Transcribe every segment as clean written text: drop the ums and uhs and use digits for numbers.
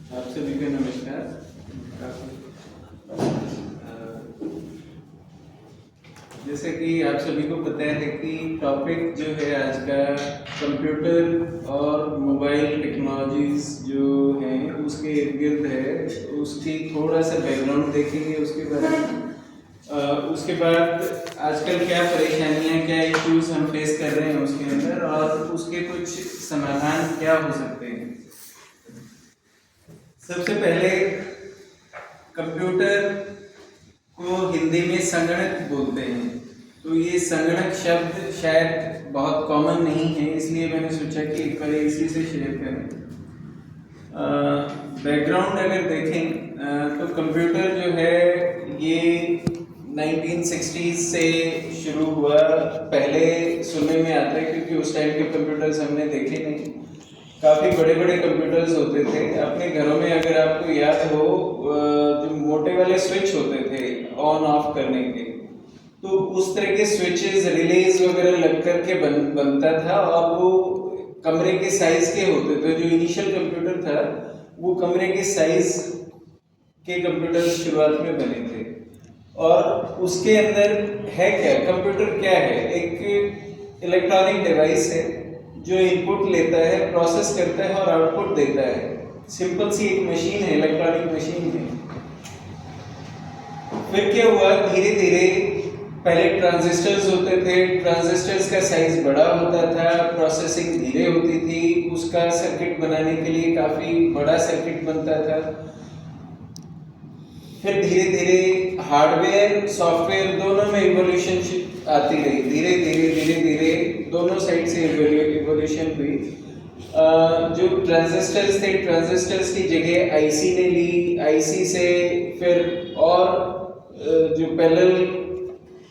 आप सभी को नमस्कार। जैसे कि आप सभी को पता है कि टॉपिक जो है आज का कंप्यूटर और मोबाइल टेक्नोलॉजीज जो हैं उसके इर्द गिर्द है, उसकी थोड़ा सा बैकग्राउंड देखेंगे उसके बारे में। उसके बाद आजकल क्या परेशानियां, क्या इश्यूज हम फेस कर रहे हैं उसके अंदर, और उसके कुछ समाधान क्या हो सकते हैं। सबसे पहले कंप्यूटर को हिंदी में संगणक बोलते हैं, तो ये संगणक शब्द शायद बहुत कॉमन नहीं है, इसलिए मैंने सोचा कि एक बार इसी से शेयर करें। बैकग्राउंड अगर देखें तो कंप्यूटर जो है ये 1960s से शुरू हुआ। पहले सुनने में आता है क्योंकि उस टाइम के कंप्यूटर्स हमने देखे नहीं, काफ़ी बड़े बड़े कंप्यूटर्स होते थे। अपने घरों में अगर आपको याद हो, जो मोटे वाले स्विच होते थे ऑन ऑफ करने के, तो उस तरह के स्विचेस रिलेज वगैरह लग करके बनता था, और वो कमरे के साइज के होते थे। जो इनिशियल कंप्यूटर था वो कमरे के साइज के कंप्यूटर शुरुआत में बने थे। और उसके अंदर है क्या, कंप्यूटर क्या है, एक इलेक्ट्रॉनिक डिवाइस है जो इनपुट लेता है, प्रोसेस करता है और आउटपुट देता है। सिंपल सी एक मशीन है, इलेक्ट्रॉनिक मशीन है। फिर क्या हुआ, धीरे धीरे पहले ट्रांजिस्टर्स होते थे, ट्रांजिस्टर्स का साइज बड़ा होता था, प्रोसेसिंग धीरे होती थी, उसका सर्किट बनाने के लिए काफी बड़ा सर्किट बनता था। फिर धीरे धीरे हार्डवेयर सॉफ्टवेयर दोनों में इवोल्यूशन आती रही, धीरे धीरे धीरे धीरे दोनों साइड से इवोल्यूशन हुई। जो ट्रांजिस्टर्स थे, ट्रांजिस्टर्स की जगह आईसी ने ली, आईसी से फिर और जो पैरेलल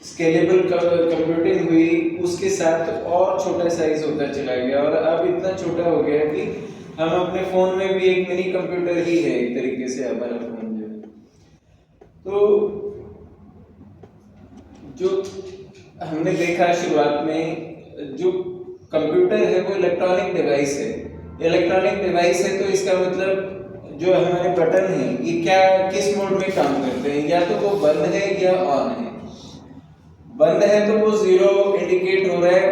स्केलेबल कंप्यूटिंग हुई, उसके साथ और छोटा साइज होता चला गया, और अब इतना छोटा हो गया कि हम अपने फोन में भी एक मिनी कंप्यूटर ही है एक तरीके से हमारा फोन जो है। तो जो हमने देखा शुरुआत में, जो कंप्यूटर है वो इलेक्ट्रॉनिक डिवाइस है। इलेक्ट्रॉनिक डिवाइस है तो इसका मतलब जो हमारे बटन है ये क्या, किस मोड में काम करते हैं, या तो वो बंद है या ऑन है। बंद है तो वो 0 इंडिकेट हो रहा है,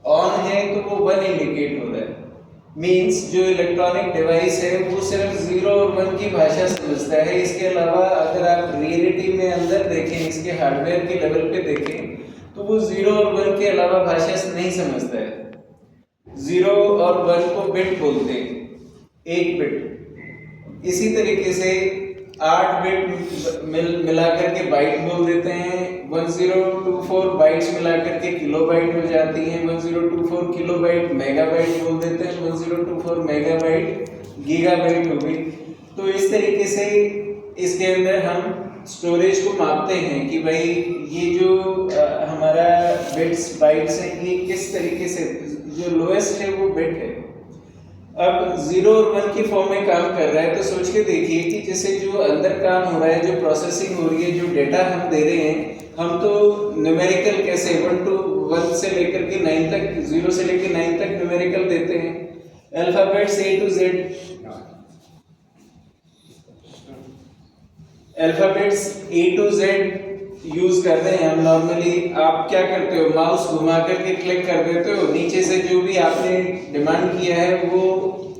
ऑन है तो वो 1 इंडिकेट हो रहा है। मींस जो इलेक्ट्रॉनिक डिवाइस है वो सिर्फ 0 और 1 की भाषा समझता है। इसके अलावा अगर आप रियलिटी में अंदर देखें, इसके हार्डवेयर के लेवल पे देखें, तो वो 0 और 1 के अलावा भाषा नहीं समझता है। 0 और 1 को बिट बोलते हैं, एक बिट। इसी तरीके से 8 बिट मिलाकर के बाइट बोल देते हैं। 1024 बाइट्स मिलाकर के किलोबाइट हो जाती हैं। 1024 किलोबाइट मेगाबाइट बोल देते हैं। 1024 मेगाबाइट गीगाबाइट हो गई। तो इस तरीके से इसके अंदर हम स्टोरेज को मापते हैं कि भाई ये जो हमारा बिट्स बाइट्स है, ये किस तरीके से, जो लोएस्ट है वो बिट है। अब 0 और 1 की फॉर्म में काम कर रहा है, तो सोच के देखिए कि जैसे जो अंदर काम हो रहा है, जो प्रोसेसिंग हो रही है, जो डेटा हम दे रहे हैं, हम तो न्यूमेरिकल कैसे 1 to 1 से लेकर के 9 तक, 0 से लेकर 9 तक न्यूमेरिकल देते हैं, alphabets A to Z, alphabets A to Z use कर रहे हैं हम नॉर्मली। आप क्या करते हो, माउस घुमा करके क्लिक कर देते हो, नीचे से जो भी आपने डिमांड किया है वो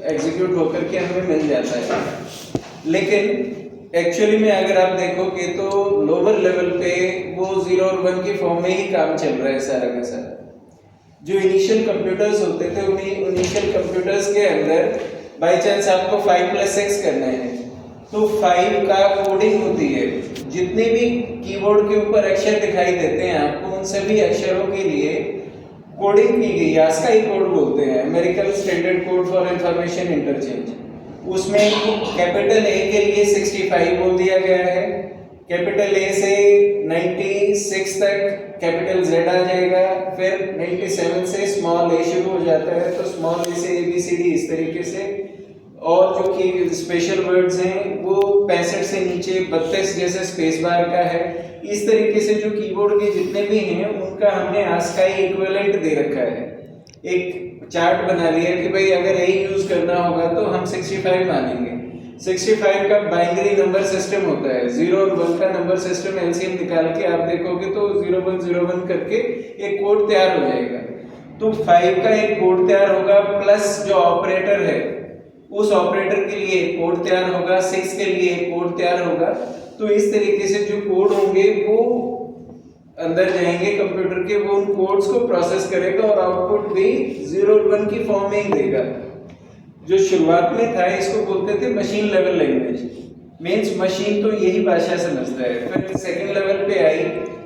एग्जीक्यूट होकर के हमें मिल जाता है। लेकिन एक्चुअली में अगर आप देखोगे तो लोअर लेवल पे वो 0 और 1 की फॉर्म में ही काम चल रहा है सारा का सारा। जो इनिशियल कंप्यूटर्स होते थे, उन्हीं इनिशियल कंप्यूटर्स के अंदर बाई चांस आपको 5+6 करना है, तो 5 का कोडिंग होती है। जितने भी कीबोर्ड के ऊपर अक्षर दिखाई देते हैं आपको, उन सभी अक्षरों के लिए कोडिंग की गई, ASCII कोड बोलते हैं, American standard code for information interchange. उसमें कैपिटल ए के लिए 65 बोल दिया गया है, कैपिटल ए से 96 तक कैपिटल Z आ जाएगा, फिर 97 से स्मॉल ए शुरू हो जाता है, तो स्मॉल ए से ABCD इस तरीके से। और जो कि स्पेशल वर्ड्स हैं वो 65 से नीचे 32 जैसे स्पेस बार का है। इस तरीके से जो कीबोर्ड के जितने भी हैं उनका हमने ASCII इक्विवेलेंट दे रखा है। एक चार्ट बना लिया कि भाई अगर यही यूज करना होगा तो हम 65 मानेंगे। 65 का बाइनरी नंबर सिस्टम होता है, 0 और 1 का नंबर सिस्टम एलसीएम निकाल के आप देखोगे तो 0101 करके एक कोड तैयार हो जाएगा। तो 5 का एक कोड तैयार होगा, प्लस जो ऑपरेटर है उस ऑपरेटर के लिए एक कोड तैयार होगा, 6 के लिए एक कोड तैयार होगा। तो इस तरीके से जो कोड होंगे वो अंदर जाएंगे कंप्यूटर के, वो उन कोड्स को प्रोसेस करेगा और आउटपुट भी 0 और 1 की फॉर्म में ही देगा। जो शुरुआत में था इसको बोलते थे machine level language, means machine तो यही भाषा समझता है। फिर सेकंड लेवल पे आई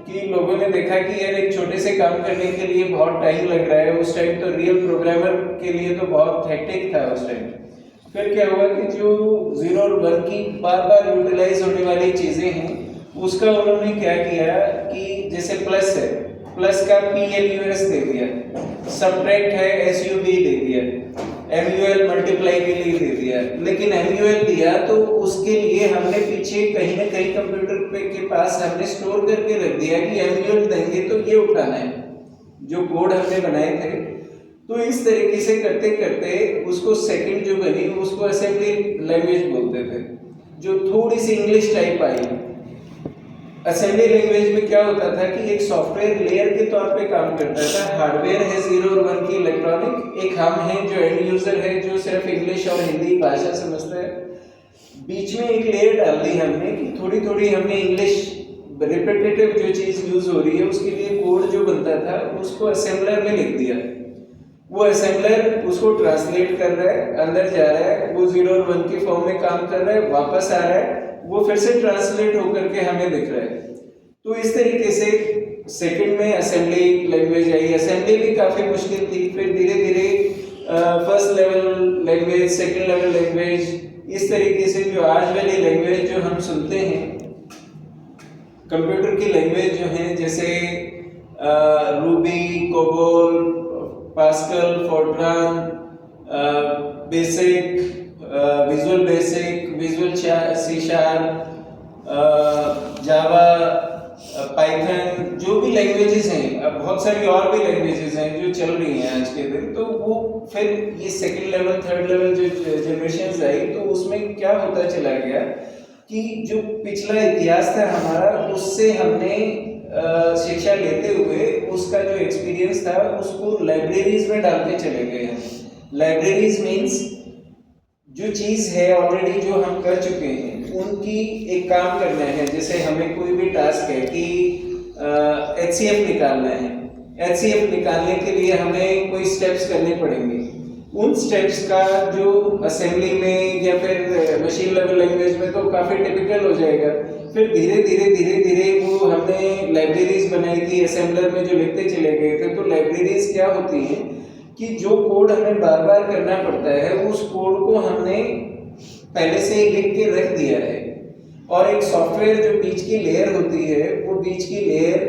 कि लोगों ने देखा कि यार एक छोटे से काम करने के लिए बहुत टाइम लग रहा है। उस टाइम तो रियल प्रोग्रामर के लिए तो बहुत हेक्टिक था उस टाइम। फिर क्या हुआ कि जो 0 और 1 की बार बार यूटिलाइज होने वाली चीजें हैं उसका उन्होंने क्या किया कि जैसे प्लस है, प्लस का PLUS दे दिया, सब्ट्रैक्ट है SUB दे दिया, MUL मल्टीप्लाई के लिए दे दिया। लेकिन MUL दिया तो उसके लिए हमने पीछे कहीं ना कहीं कंप्यूटर के पास हमने स्टोर करके रख दिया कि MUL देंगे तो ये उठाना है जो कोड हमने बनाए थे। तो इस तरीके से करते करते उसको सेकंड जो बनी उसको असेंबली लैंग्वेज बोलते थे, जो थोड़ी सी इंग्लिश टाइप आई। असेंबली लैंग्वेज में क्या होता था कि एक सॉफ्टवेयर लेयर के तौर पे काम करता था। हार्डवेयर है 0 और 1 की इलेक्ट्रॉनिक, एक हम हैं जो एंड यूजर है जो सिर्फ इंग्लिश और हिंदी भाषा समझता है। बीच में एक लेयर डाल दी हमने कि थोड़ी थोड़ी हमने इंग्लिश रिपीटेटिव जो चीज यूज हो रही है उसके लिए कोड जो बनता था उसको असेंबलर में लिख दिया। वो असेंबलर उसको ट्रांसलेट कर रहा है, अंदर जा रहा है, वो 0 और 1 की फॉर्म में काम कर रहा है, वापस आ रहा है, वो फिर से ट्रांसलेट होकर के हमें दिख रहा है। तो इस तरीके से सेकंड में असेंबली लैंग्वेज आई। असेंबली भी काफी मुश्किल थी, फिर धीरे धीरे first level language, second level language, इस तरीके से जो आज वाली लैंग्वेज जो हम सुनते हैं कंप्यूटर की लैंग्वेज जो है, जैसे Ruby, COBOL, Pascal, Fortran, BASIC, Visual BASIC, Visual C sharp, Java, Python, जो भी लैंग्वेजेस हैं, अब बहुत सारी और भी लैंग्वेजेस हैं जो चल रही हैं आज के दिन। तो वो फिर ये सेकंड लेवल थर्ड लेवल जो जनरेशन आई तो उसमें क्या होता चला गया कि जो पिछला इतिहास था हमारा उससे हमने शिक्षा लेते हुए उसका जो एक्सपीरियंस था उसको लाइब्रेरीज में डालते चले गए हैं। लाइब्रेरीज मीन्स जो चीज है ऑलरेडी जो हम कर चुके हैं उनकी एक काम करना है। जैसे हमें कोई भी टास्क है कि HCF निकालना है, HCF निकालने के लिए हमें कोई स्टेप्स करने पड़ेंगे। उन स्टेप्स का जो असेंबली में या फिर मशीन लेवल लैंग्वेज में तो काफी टिपिकल हो जाएगा। फिर धीरे धीरे वो हमने लाइब्रेरीज बनाई थी असेंबलर में जो लिखते चले गए थे। तो लाइब्रेरीज क्या होती हैं कि जो कोड हमें बार बार करना पड़ता है उस कोड को हमने पहले से ही लिख के रख दिया है। और एक सॉफ्टवेयर जो बीच की लेयर होती है वो बीच की लेयर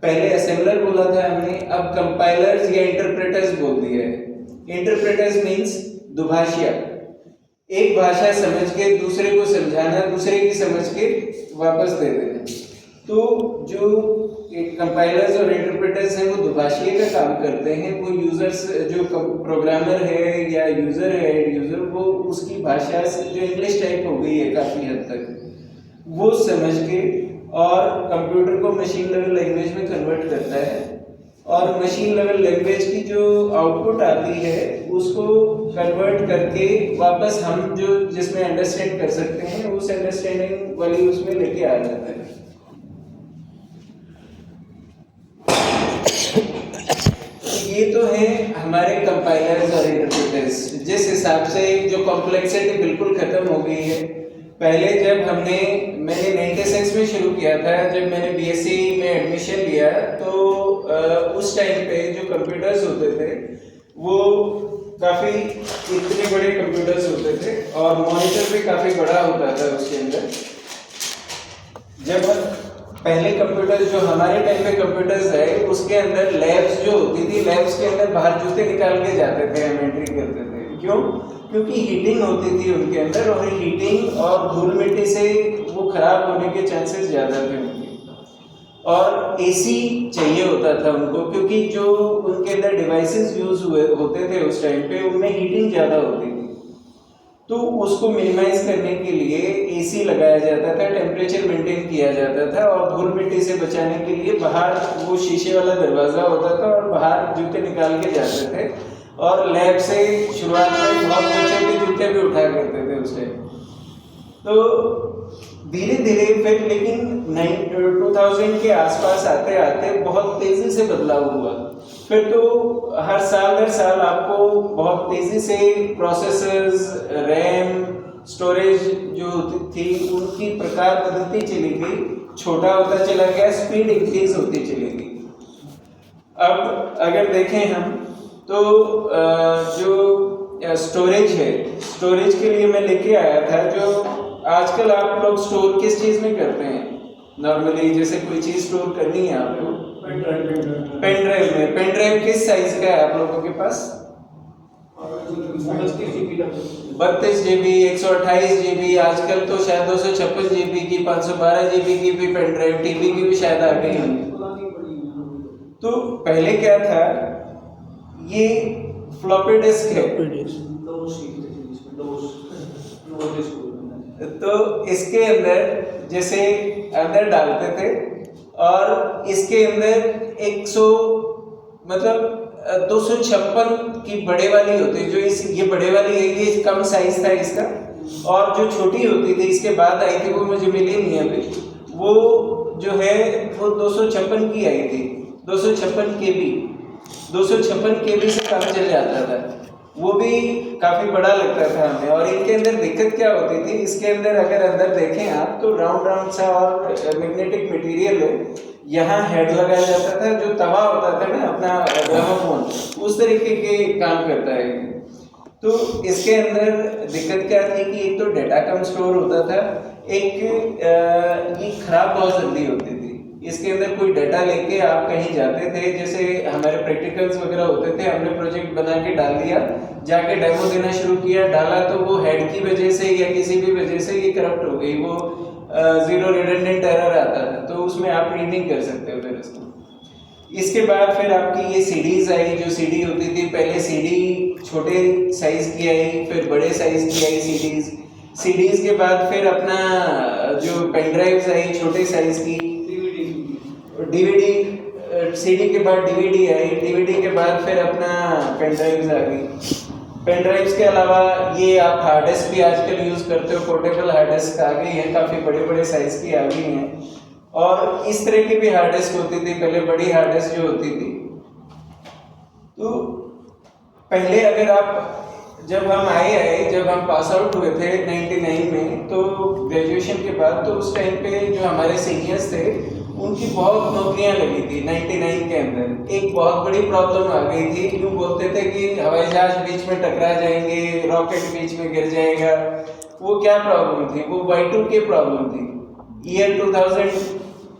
पहले असेंबलर बोला था हमने, अब कंपाइलर्स या इंटरप्रेटर्स बोल दिया है। इंटरप्रेटर्स मीन्स दुभाषिया, एक भाषा समझ के दूसरे को समझाना, दूसरे की समझ के वापस दे देना। तो जो कंपाइलर्स और इंटरप्रेटर्स हैं वो दुभाषिया का काम करते हैं। वो यूजर्स जो प्रोग्रामर है या यूजर है एंड यूजर, वो उसकी भाषा से जो इंग्लिश टाइप हो गई है काफी हद तक वो समझ के और कंप्यूटर को मशीन लेवल लैंग्वेज में कन्वर्ट करता है। और मशीन लेवल लैंग्वेज की जो आउटपुट आती है उसको कन्वर्ट करके वापस हम जो जिसमें अंडरस्टैंड कर सकते हैं उस अंडरस्टैंडिंग वाली उसमें लेके आ जाता है। ये तो है हमारे कंपाइलर्स और इंटरप्रेटर्स। जिस हिसाब से जो कॉम्प्लेक्सिटी बिल्कुल खत्म हो गई है। पहले जब मैंने 96 में शुरू किया था, जब मैंने बीएससी में एडमिशन लिया तो उस टाइम पे जो कंप्यूटर्स होते थे वो काफ़ी इतने बड़े कंप्यूटर्स होते थे और मॉनिटर भी काफ़ी बड़ा होता था उसके अंदर। जब पहले कंप्यूटर्स जो हमारे टाइम पे कंप्यूटर्स आए उसके अंदर लैब्स जो होती थी, लैब्स के अंदर बाहर जूते निकाल के जाते थे, हम एंट्री करते थे। क्यों? क्योंकि हीटिंग होती थी उनके अंदर और हीटिंग और धूल मिट्टी से वो खराब होने के चांसेस ज़्यादा थे उनके। और एसी चाहिए होता था उनको क्योंकि जो उनके अंदर डिवाइसेस यूज हुए होते थे उस टाइम पे उनमें हीटिंग ज़्यादा होती थी। तो उसको मिनिमाइज करने के लिए एसी लगाया जाता था, टेम्परेचर मेंटेन किया जाता था, और धूल मिट्टी से बचाने के लिए बाहर वो शीशे वाला दरवाज़ा होता था और बाहर जूते निकाल के जाते थे, और लैब से शुरुआत में बहुत बच्चे के जूते भी उठा करते थे उस टाइम। तो धीरे धीरे फिर लेकिन 2000 के आसपास आते आते बहुत तेज़ी से बदलाव हुआ। फिर तो हर साल आपको बहुत तेज़ी से प्रोसेसर्स, रैम, स्टोरेज जो होती थी उनकी प्रकार बदलती चली गई, छोटा होता चला गया, स्पीड इंक्रीज होती चली गई। अब अगर देखें हम तो जो स्टोरेज है, स्टोरेज के लिए मैं लेके आया था, जो आजकल आप लोग स्टोर किस चीज़ में करते हैं नॉर्मली, जैसे कोई चीज़ स्टोर करनी है आपको पेन ड्राइव में। पेन ड्राइव किस साइज का है आप लोगों के पास? 32 GB, 128 GB, आजकल तो शायद 256 GB की, 512 GB की भी पेन ड्राइव, टीवी की भी शायद आ गई होंगी। तो पहले क्या था, ये फ्लॉपी डिस्क है, तो इसके अंदर जैसे अंदर डालते थे, और इसके अंदर 256 की बड़े वाली होती है, जो ये बड़े वाली है, ये कम साइज था इसका, और जो छोटी होती थी इसके बाद आई थी, वो मुझे मिली नहीं अभी, वो जो है वो 256 की आई थी, 256 KB, 256 KB से काम चल जाता था, वो भी काफ़ी बड़ा लगता था हमें। और इनके अंदर दिक्कत क्या होती थी, इसके अंदर अगर अंदर देखें आप तो राउंड सा और मैग्नेटिक मटेरियल है, यहाँ हेड लगाया जाता था, जो तवा होता था ना अपना ग्रामोफोन, उस तरीके के काम करता है। तो इसके अंदर दिक्कत क्या थी कि एक तो डेटा कम स्टोर होता था, एक ये खराब बहुत जल्दी होती थी। इसके अंदर कोई डाटा लेके आप कहीं जाते थे, जैसे हमारे प्रैक्टिकल्स वगैरह होते थे, हमने प्रोजेक्ट बना के डाल दिया, जाके डेमो देना शुरू किया, डाला तो वो हेड की वजह से या किसी भी वजह से ये करप्ट हो गई, वो जीरो रिडंडेंट एरर आता था, तो उसमें आप रीड नहीं कर सकते हो फिर उसको। इसके बाद फिर आपकी ये सीडीज आई, जो सीडी होती थी, पहले सीडी छोटे साइज की आई, फिर बड़े साइज की आई सीडीज के बाद फिर अपना जो पेन ड्राइव्स आई छोटे साइज की, डीवीडी, सीडी के बाद डीवीडी आई, डीवीडी के बाद फिर अपना पेन ड्राइव्स आ गई। पेन ड्राइव्स के अलावा ये आप हार्ड डिस्क भी आजकल यूज़ करते हो, पोर्टेबल हार्ड डिस्क आ गई हैं, काफ़ी बड़े बड़े साइज की आ गई हैं, और इस तरह की भी हार्ड डिस्क होती थी पहले, बड़ी हार्ड डिस्क जो होती थी। तो पहले अगर आप, जब हम पास आउट हुए थे 99 में, तो ग्रेजुएशन के बाद, तो उस टाइम पे जो हमारे सीनियर्स थे उनकी बहुत नौकरियां लगी थी 99 के अंदर। एक बहुत बड़ी प्रॉब्लम आ गई थी, क्यों बोलते थे कि हवाई जहाज बीच में टकरा जाएंगे, रॉकेट बीच में गिर जाएगा। वो क्या प्रॉब्लम थी? वो Y2K प्रॉब्लम थी, ईयर 2000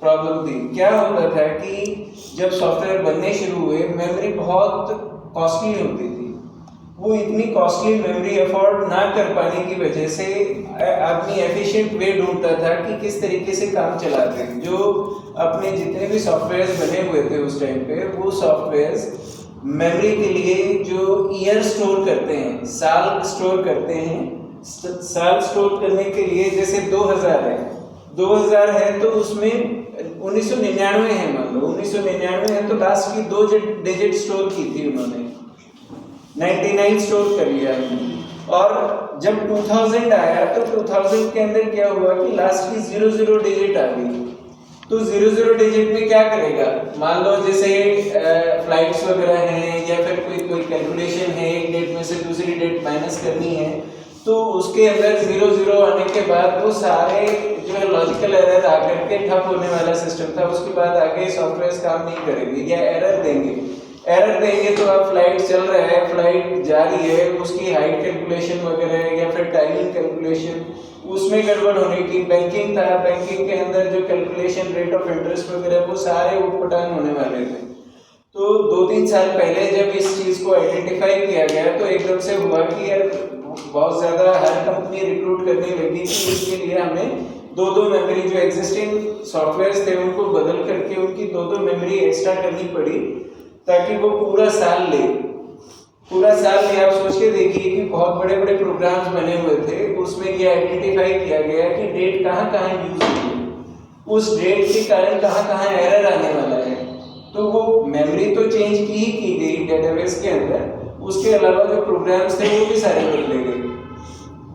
प्रॉब्लम थी। क्या होता था कि जब सॉफ्टवेयर बनने शुरू हुए, मेमोरी बहुत कॉस्टली होती थी, वो इतनी कॉस्टली मेमोरी अफोर्ड ना कर पाने की वजह से आदमी एफिशिएंट वे ढूंढता था कि किस तरीके से काम चलाते हैं। जो अपने जितने भी सॉफ्टवेयर्स बने हुए थे उस टाइम पे, वो सॉफ्टवेयर्स मेमोरी के लिए जो ईयर स्टोर करते हैं, साल स्टोर करते हैं, साल स्टोर करने के लिए जैसे 2000 है तो उसमें 1999 है, मान लो 1999 है तो लास्ट की 2 डिजिट स्टोर की थी उन्होंने, 99 स्टोर कर लिया। और जब 2000 आया तो 2000 के अंदर क्या हुआ कि लास्ट की 00 डिजिट आ गई। तो 00 डिजिट में क्या करेगा, मान लो जैसे फ्लाइट्स वगैरह हैं, या फिर कोई कैलकुलेशन है, एक डेट में से दूसरी डेट माइनस करनी है, तो उसके अंदर 00 आने के बाद वो सारे जो है लॉजिकल एरर आकर के ठप होने वाला सिस्टम था। उसके बाद आगे सॉफ्टवेयर काम नहीं करेंगे या एरर देंगे तो अब फ्लाइट चल रहा है, फ्लाइट जा रही है, उसकी हाइट कैलकुलेशन वगैरह या फिर टाइमिंग कैलकुलेशन, उसमें गड़बड़ होने की। बैंकिंग था, बैंकिंग के अंदर जो कैलकुलेशन रेट ऑफ इंटरेस्ट वगैरह, वो सारे उटपटांग होने वाले थे। तो 2-3 साल पहले जब इस चीज़ को आइडेंटिफाई किया गया, तो एकदम से हुआ कि यार बहुत ज़्यादा हर कंपनी रिक्रूट करने लगी कि इसके लिए हमें 2 मेमोरी, जो एग्जिस्टिंग सॉफ्टवेयर थे उनको बदल करके उनकी 2 मेमोरी एक्स्ट्रा करनी पड़ी, ताकि वो पूरा साल ले। पूरा साल में आप सोच के देखिए कि बहुत बड़े बड़े प्रोग्राम्स बने हुए थे, उसमें ये आइडेंटिफाई किया गया कि डेट कहाँ कहाँ यूज हुई, उस डेट के कारण कहाँ कहाँ एरर आने वाला है। तो वो मेमोरी तो चेंज की गई डेटाबेस के अंदर, उसके अलावा जो प्रोग्राम्स थे वो भी सारे बदले गए।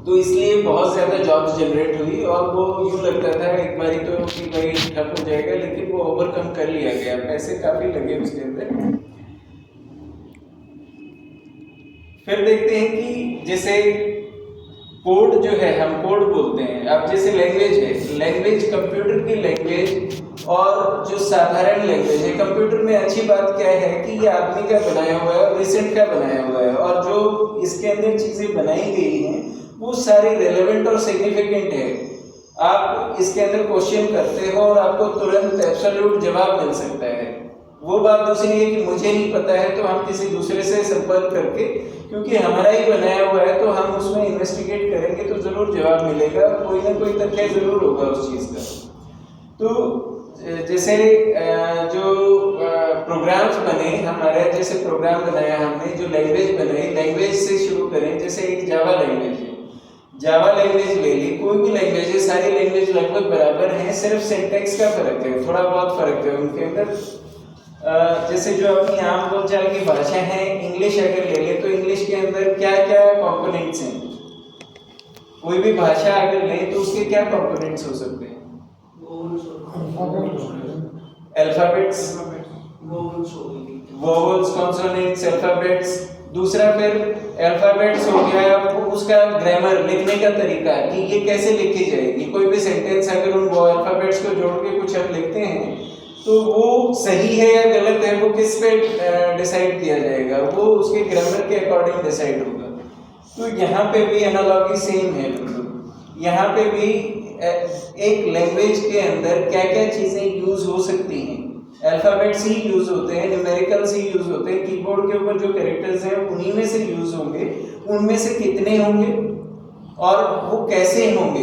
तो इसलिए बहुत ज़्यादा जॉब्स जनरेट हुई और वो यूँ लगता था एक बारी तो कि भाई ठप हो जाएगा, लेकिन वो ओवरकम कर लिया गया, पैसे काफ़ी लगे उसके अंदर। फिर देखते हैं कि जैसे कोड जो है, हम कोड बोलते हैं, अब जैसे लैंग्वेज है, लैंग्वेज कंप्यूटर की लैंग्वेज और जो साधारण लैंग्वेज है कंप्यूटर में, अच्छी बात क्या है कि ये आदमी का बनाया हुआ है और रिसेंट का बनाया हुआ है, और जो इसके अंदर चीज़ें बनाई गई हैं वो सारी रेलेवेंट और सिग्निफिकेंट है। आप इसके अंदर क्वेश्चन करते हो और आपको तुरंत एब्सोल्यूट जवाब मिल सकता है। वो बात दूसरी है कि मुझे नहीं पता है तो हम किसी दूसरे से संपर्क करके, क्योंकि हमारा ही बनाया हुआ है तो हम उसमें इन्वेस्टिगेट करेंगे तो जरूर जवाब मिलेगा, कोई ना कोई तथ्य जरूर होगा उस चीज़ का। तो जैसे जो प्रोग्राम्स बने हमारे, जैसे प्रोग्राम बनाया हमने, जो लैंग्वेज बनाई, लैंग्वेज से शुरू करें। जैसे एक जावा लैंग्वेज है, जावा लैंग्वेज ले ली, कोई भी लैंग्वेज है, सारी लैंग्वेज लगभग बराबर हैं, सिर्फ सिंटैक्स का फर्क है, थोड़ा बहुत फर्क है उनके अंदर। जैसे जो अपनी आम बोलचाल की भाषा है, इंग्लिश अगर ले ले तो इंग्लिश के अंदर क्या क्या कंपोनेंट्स हैं, कोई भी भाषा अगर ले तो उसके क्या कंपोनेंट्स हो सकते हैं? Alphabets, vowels, consonants, alphabets. दूसरा फिर अल्फाबेट्स हो गया, उसका ग्रामर, लिखने का तरीका कि ये कैसे लिखी जाएगी, कोई भी सेंटेंस अगर उन अल्फाबेट्स को जोड़ के कुछ हम लिखते हैं तो वो सही है या गलत है, वो किस पे डिसाइड किया जाएगा, वो उसके ग्रामर के अकॉर्डिंग डिसाइड होगा। तो यहाँ पे भी एनालॉजी सेम है बिल्कुल। यहाँ पे भी एक लैंग्वेज के अंदर क्या क्या चीज़ें यूज हो सकती हैं, अल्फाबेट्स ही यूज होते हैं, न्यूमेरिकल्स ही यूज होते हैं, कीबोर्ड के ऊपर जो कैरेक्टर्स हैं उन्हीं में से यूज होंगे, उनमें से कितने होंगे और वो कैसे होंगे,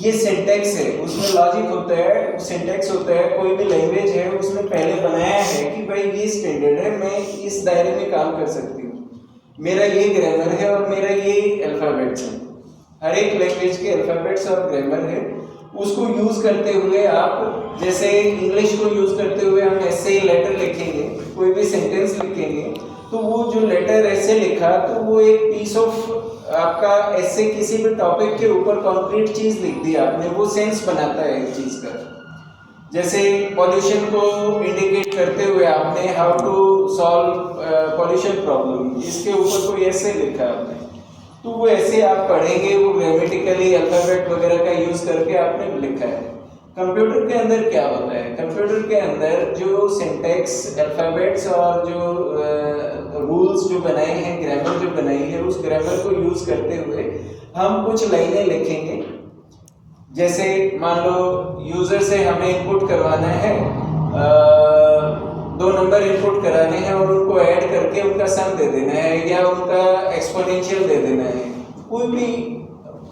ये सिंटैक्स है, उसमें लॉजिक होता है, सिंटैक्स होता है। कोई भी लैंग्वेज है उसने पहले बनाया है कि भाई ये स्टैंडर्ड है, मैं इस दायरे में काम कर सकती हूँ, मेरा ये ग्रामर है और मेरा ये अल्फाबेट्स है। हर एक लैंग्वेज के अल्फाबेट्स और ग्रामर है, उसको यूज करते हुए आप, जैसे इंग्लिश को यूज करते हुए हम ऐसे लेटर लिखेंगे, कोई भी सेंटेंस लिखेंगे तो वो जो लेटर ऐसे लिखा तो वो एक पीस ऑफ आपका ऐसे किसी भी टॉपिक के ऊपर कॉन्क्रीट चीज लिख दी आपने, वो सेंस बनाता है एक चीज का। जैसे पॉल्यूशन को इंडिकेट करते हुए आपने how to solve pollution problem, इसके ऊपर कोई ऐसे लिखा आपने, तो वो ऐसे आप पढ़ेंगे, वो ग्रामेटिकली अल्फाबेट वगैरह का यूज करके आपने लिखा है। कंप्यूटर के अंदर क्या होता है, कंप्यूटर के अंदर जो सिंटैक्स, अल्फाबेट्स और जो रूल्स जो बनाए हैं, ग्रामर जो बनाई है, उस ग्रामर को यूज करते हुए हम कुछ लाइनें लिखेंगे। जैसे मान लो यूजर से हमें इनपुट करवाना है, 2 नंबर इनपुट कराने हैं और उनको ऐड करके उनका सम दे देना है या उनका एक्सपोनेंशियल दे देना है। कोई भी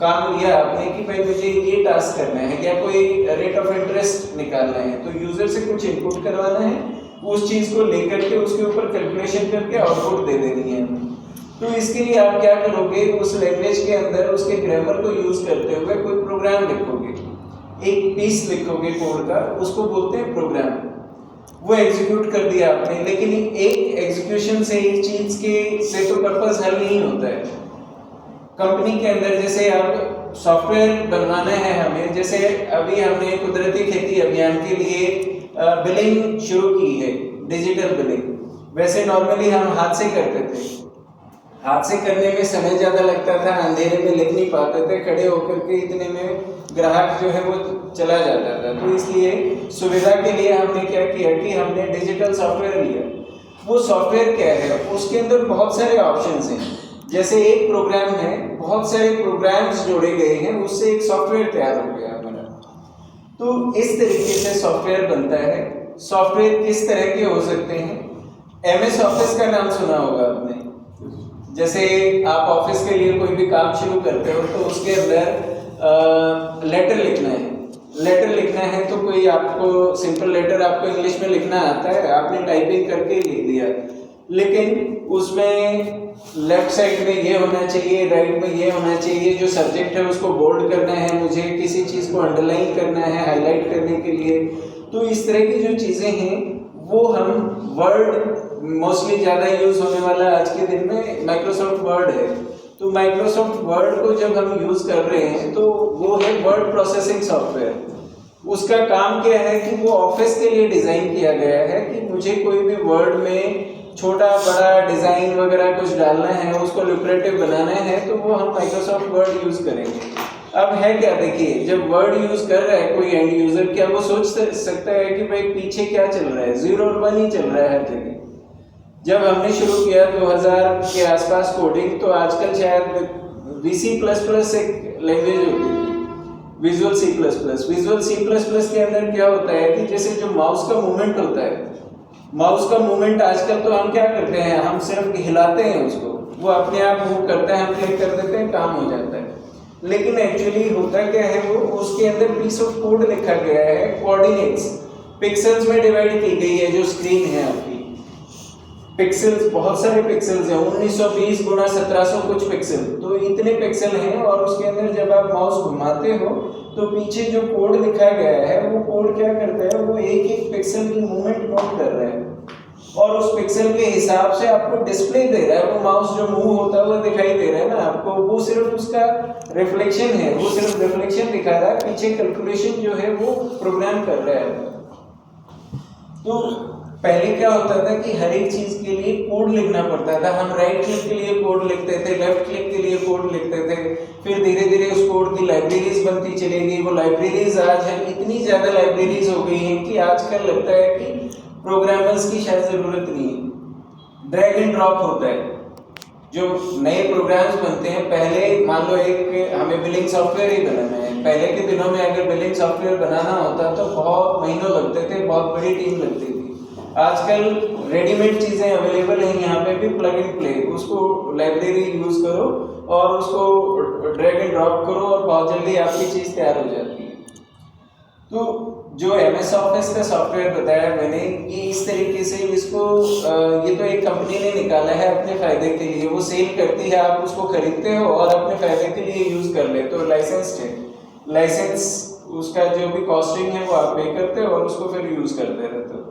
काम लिया आपने कि भाई मुझे ये टास्क करना है या कोई रेट ऑफ इंटरेस्ट निकालना है, तो यूजर से कुछ इनपुट करवाना है, उस चीज को लेकर के उसके ऊपर कैलकुलेशन करके आउटपुट दे देनी है। तो इसके लिए आप क्या करोगे, उस लैंग्वेज के अंदर उसके ग्रामर को यूज करते हुए कोई प्रोग्राम लिखोगे, एक पीस लिखोगे कोड का, उसको बोलते हैं प्रोग्राम। वो एग्जीक्यूट कर दिया आपने, लेकिन एक एग्जीक्यूशन से एक चीज के से तो पर्पस हल नहीं होता है। कंपनी के अंदर जैसे आप सॉफ्टवेयर बनवाना है हमें, जैसे अभी हमने कुदरती खेती अभियान के लिए बिलिंग शुरू की है, डिजिटल बिलिंग। वैसे नॉर्मली हम हाथ से करते थे, हाथ से करने में समय ज़्यादा लगता था, अंधेरे में लिख नहीं पाते थे, खड़े होकर के इतने में ग्राहक जो है वो चला जाता था। तो इसलिए सुविधा के लिए हमने क्या किया कि हमने डिजिटल सॉफ्टवेयर लिया। वो सॉफ्टवेयर क्या है, उसके अंदर बहुत सारे ऑप्शंस हैं। जैसे एक प्रोग्राम है, बहुत सारे प्रोग्राम्स जोड़े गए हैं, उससे एक सॉफ्टवेयर तैयार हो गया हमारा। तो इस तरीके से सॉफ्टवेयर बनता है। सॉफ्टवेयर किस तरह के हो सकते हैं, MS ऑफिस का नाम सुना होगा आपने। जैसे आप ऑफिस के लिए कोई भी काम शुरू करते हो तो उसके अंदर लेटर लिखना है, लेटर लिखना है तो कोई आपको सिंपल लेटर आपको इंग्लिश में लिखना आता है, आपने टाइपिंग करके लिख दिया, लेकिन उसमें लेफ्ट साइड में ये होना चाहिए, राइट में ये होना चाहिए, जो सब्जेक्ट है उसको बोल्ड करना है, मुझे किसी चीज़ को अंडरलाइन करना है हाईलाइट करने के लिए। तो इस तरह की जो चीज़ें हैं वो हम वर्ड मोस्टली ज़्यादा यूज़ होने वाला आज के दिन में माइक्रोसॉफ्ट वर्ड है। तो माइक्रोसॉफ्ट वर्ड को जब हम यूज़ कर रहे हैं तो वो है वर्ड प्रोसेसिंग सॉफ्टवेयर। उसका काम क्या है कि वो ऑफिस के लिए डिज़ाइन किया गया है कि मुझे कोई भी वर्ड में छोटा बड़ा डिज़ाइन वगैरह कुछ डालना है, उसको लुक्रेटिव बनाना है, तो वो हम माइक्रोसॉफ्ट वर्ड यूज़ करेंगे। अब है क्या, देखिए जब वर्ड यूज़ कर रहा है कोई एंड यूज़र, क्या वो सोच सकता है कि भाई पीछे क्या चल रहा है? 0 और 1 ही चल रहा है हर जगह। जब हमने शुरू किया 2000 के आसपास कोडिंग, तो आजकल शायद VC++ एक लैंग्वेज होती है, विजुअल C++। विजुअल C++ के अंदर क्या होता है कि जैसे जो माउस का मूवमेंट होता है, माउस का मूवमेंट आजकल तो हम क्या करते हैं, हम सिर्फ हिलाते हैं उसको, वो अपने आप मूव करता है, हम क्लिक कर देते हैं, काम हो जाता है। लेकिन एक्चुअली होता क्या है, वो उसके अंदर पीस ऑफ कोड लिखा गया है, कोऑर्डिनेट्स पिक्सेल्स में डिवाइड की गई है। जो स्क्रीन है आपकी, पिक्सेल्स बहुत सारे पिक्सेल्स हैं, 1920 गुणा 1700 कुछ पिक्सल, तो इतने पिक्सल हैं। और उसके अंदर जब आप माउस घुमाते हो तो पीछे जो कोड लिखा गया है वो कोड क्या करता है, वो एक एक पिक्सल की मूवमेंट नोट कर रहा है और उस पिक्सल के हिसाब से आपको डिस्प्ले दे रहा है। वो माउस जो मूव होता हुआ दिखाई दे रहा है ना आपको, वो सिर्फ उसका रिफ्लेक्शन है, वो सिर्फ रिफ्लेक्शन दिखा रहा है, पीछे कैलकुलेशन जो है वो प्रोग्राम कर रहा है। तो पहले क्या होता था कि हर एक चीज के लिए कोड लिखना पड़ता था। हम राइट क्लिक के लिए कोड लिखते थे, लेफ्ट क्लिक के लिए कोड लिखते थे, फिर धीरे धीरे उस कोड की लाइब्रेरीज बनती चली गई। वो लाइब्रेरीज आज है, इतनी ज्यादा लाइब्रेरीज हो गई हैं कि आजकल लगता है कि प्रोग्रामर्स की शायद जरूरत नहीं है, ड्रैग एंड ड्रॉप होता है। जो नए प्रोग्राम्स बनते हैं, पहले मान लो एक हमें बिलिंग सॉफ्टवेयर ही बनाना है, पहले के दिनों में अगर बिलिंग सॉफ्टवेयर बनाना होता तो बहुत महीनों लगते थे, बहुत बड़ी टीम लगती थी। आजकल रेडीमेड चीज़ें अवेलेबल हैं, यहाँ पे भी प्लग एंड प्ले, उसको लाइब्रेरी यूज़ करो और उसको ड्रैग एंड ड्रॉप करो और बहुत जल्दी आपकी चीज़ तैयार हो जाती है। तो जो MS ऑफिस का सॉफ्टवेयर बताया मैंने, ये इस तरीके से इसको ये तो एक कंपनी ने निकाला है अपने फ़ायदे के लिए, वो सेल करती है, आप उसको खरीदते हो और अपने फ़ायदे के लिए यूज़ कर ले, तो लाइसेंस्ड है। लाइसेंस उसका जो भी कॉस्टिंग है वो आप पे करते हो और उसको फिर यूज़ करते रहते हो।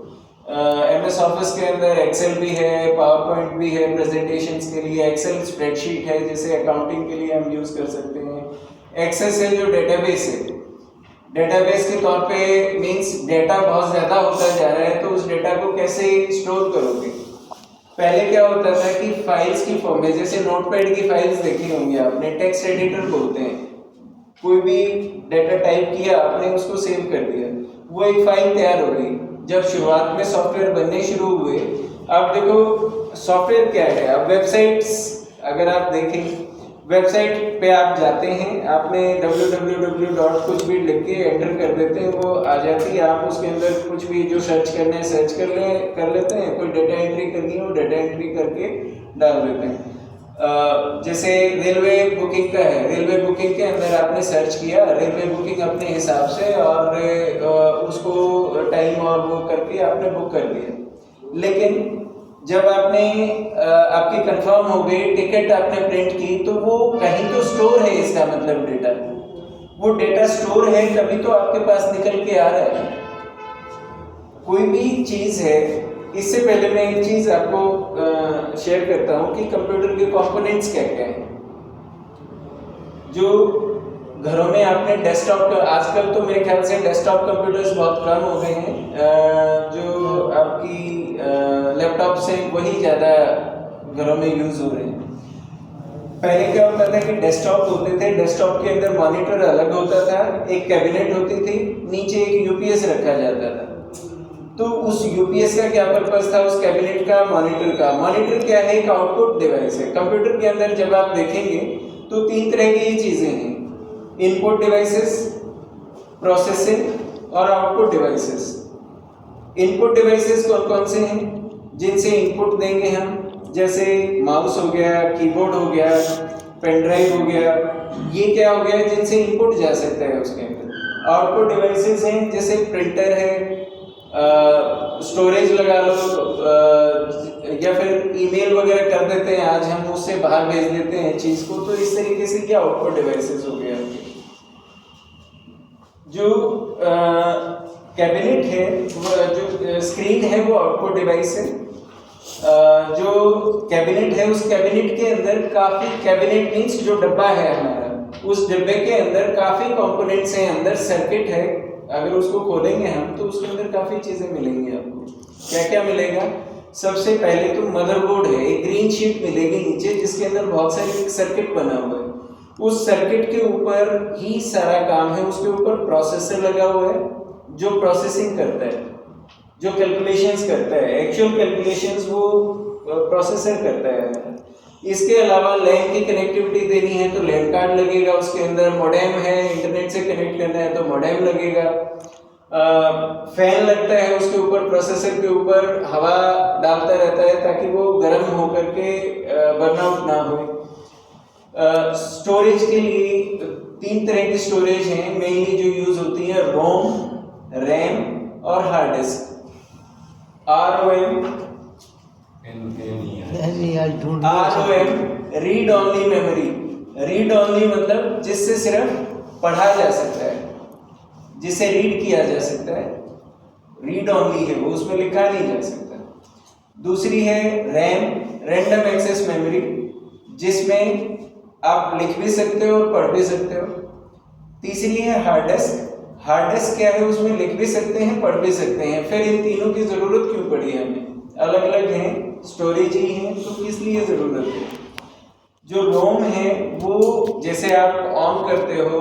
MS ऑफिस के अंदर एक्सेल भी है, पावर पॉइंट भी है, प्रेजेंटेशंस के लिए एक्सेल स्प्रेडशीट है, जैसे अकाउंटिंग के लिए हम यूज़ कर सकते हैं। एक्सेस है जो डेटाबेस है, डेटाबेस के तौर पे मींस डेटा बहुत ज़्यादा होता जा रहा है, तो उस डेटा को कैसे स्टोर करोगे। पहले क्या होता था कि फाइल्स की फॉर्म में, जैसे नोटपैड की फाइल्स देखी होंगी आपने, टेक्स्ट एडिटर बोलते हैं, कोई भी डेटा टाइप किया आपने, उसको सेव कर दिया, वो एक फाइल तैयार हो गई। जब शुरुआत में सॉफ्टवेयर बनने शुरू हुए, अब देखो सॉफ्टवेयर क्या है, अब वेबसाइट्स अगर आप देखें, वेबसाइट पे आप जाते हैं, आपने www. कुछ भी लिख के एंटर कर देते हैं, वो आ जाती है। आप उसके अंदर कुछ भी जो सर्च करना है सर्च कर लेते हैं, कोई डेटा एंट्री करनी हो डेटा एंट्री करके डाल देते हैं। जैसे रेलवे बुकिंग का है, रेलवे बुकिंग के अंदर आपने सर्च किया रेलवे बुकिंग अपने हिसाब से और उसको टाइम और वो करके आपने बुक कर दिया। लेकिन जब आपने आपकी कंफर्म हो गई, टिकट आपने प्रिंट की, तो वो कहीं तो स्टोर है, इसका मतलब डेटा, वो डेटा स्टोर है, तभी तो आपके पास निकल के आ रहा है। कोई भी चीज़ है, इससे पहले मैं एक चीज़ आपको शेयर करता हूँ कि कंप्यूटर के कंपोनेंट्स क्या क्या हैं। जो घरों में आपने डेस्कटॉप, आजकल तो मेरे ख्याल से डेस्कटॉप कंप्यूटर्स बहुत कम हो गए हैं, जो आपकी लैपटॉप से वही ज़्यादा घरों में यूज़ हो रहे हैं। पहले क्या होता था कि डेस्कटॉप होते थे, डेस्कटॉप के अंदर मॉनिटर अलग होता था, एक कैबिनेट होती थी, नीचे एक यूपीएस रखा जाता था। तो उस यूपीएस का क्या पर्पस था, उस कैबिनेट का, मॉनिटर का। मॉनिटर क्या है, एक आउटपुट डिवाइस है। कंप्यूटर के अंदर जब आप देखेंगे तो 3 तरह की चीज़ें हैं, इनपुट डिवाइसेस, प्रोसेसिंग और आउटपुट डिवाइसेस। इनपुट डिवाइसेस कौन कौन से हैं, जिनसे इनपुट देंगे हम, जैसे माउस हो गया, कीबोर्ड हो गया, पेन ड्राइव हो गया, ये क्या हो गया, जिनसे इनपुट जा सकता है उसके अंदर। आउटपुट डिवाइसेस हैं, जैसे प्रिंटर है, स्टोरेज लगा लो, या फिर ईमेल वगैरह कर देते हैं आज हम, उससे बाहर भेज देते हैं चीज़ को। तो इस तरीके से क्या आउटपुट डिवाइसेस हो गए आपके। जो कैबिनेट है, जो स्क्रीन है वो आउटपुट डिवाइस है। जो कैबिनेट है उस कैबिनेट के अंदर काफ़ी, कैबिनेट मीन्स जो डब्बा है हमारा, उस डब्बे के अंदर काफ़ी कंपोनेंट्स हैं, अंदर सर्किट है। अगर उसको खोलेंगे हम तो उसके अंदर काफ़ी चीज़ें मिलेंगी आपको। क्या क्या मिलेगा? सबसे पहले तो मदरबोर्ड है, एक ग्रीन शीट मिलेगी नीचे जिसके अंदर बहुत सारे एक सर्किट बना हुआ है। उस सर्किट के ऊपर ही सारा काम है। उसके ऊपर प्रोसेसर लगा हुआ है जो प्रोसेसिंग करता है, जो कैलकुलेशंस करता है, एक्चुअल कैलकुलेशंस वो प्रोसेसर करता है। इसके अलावा लैन की कनेक्टिविटी देनी है तो लैन कार्ड लगेगा उसके अंदर। मॉडेम है, इंटरनेट से कनेक्ट करना है तो मॉडेम लगेगा। फैन लगता है उसके ऊपर, प्रोसेसर के ऊपर हवा डालता रहता है ताकि वो गर्म होकर के बर्नआउट ना हो। स्टोरेज के लिए 3 तरह की स्टोरेज हैं मेनली जो यूज होती है, रोम, रैम और hard disk. ROM read only memory. Read only मतलब जिससे सिर्फ पढ़ा जा सकता है, जिसे रीड किया जा सकता है, रीड ओनली है वो, उसमें लिखा नहीं जा सकता। दूसरी है रैम, रैंडम एक्सेस मेमोरी, जिसमें आप लिख भी सकते हो और पढ़ भी सकते हो। तीसरी है हार्ड डिस्क। हार्ड डिस्क क्या है? उसमें लिख भी सकते हैं, पढ़ भी सकते हैं। फिर इन तीनों की जरूरत क्यों पड़ी हमें? अलग अलग हैं, स्टोरेज ही है तो किस लिए जरूरत है? जो रोम है वो जैसे आप ऑन करते हो,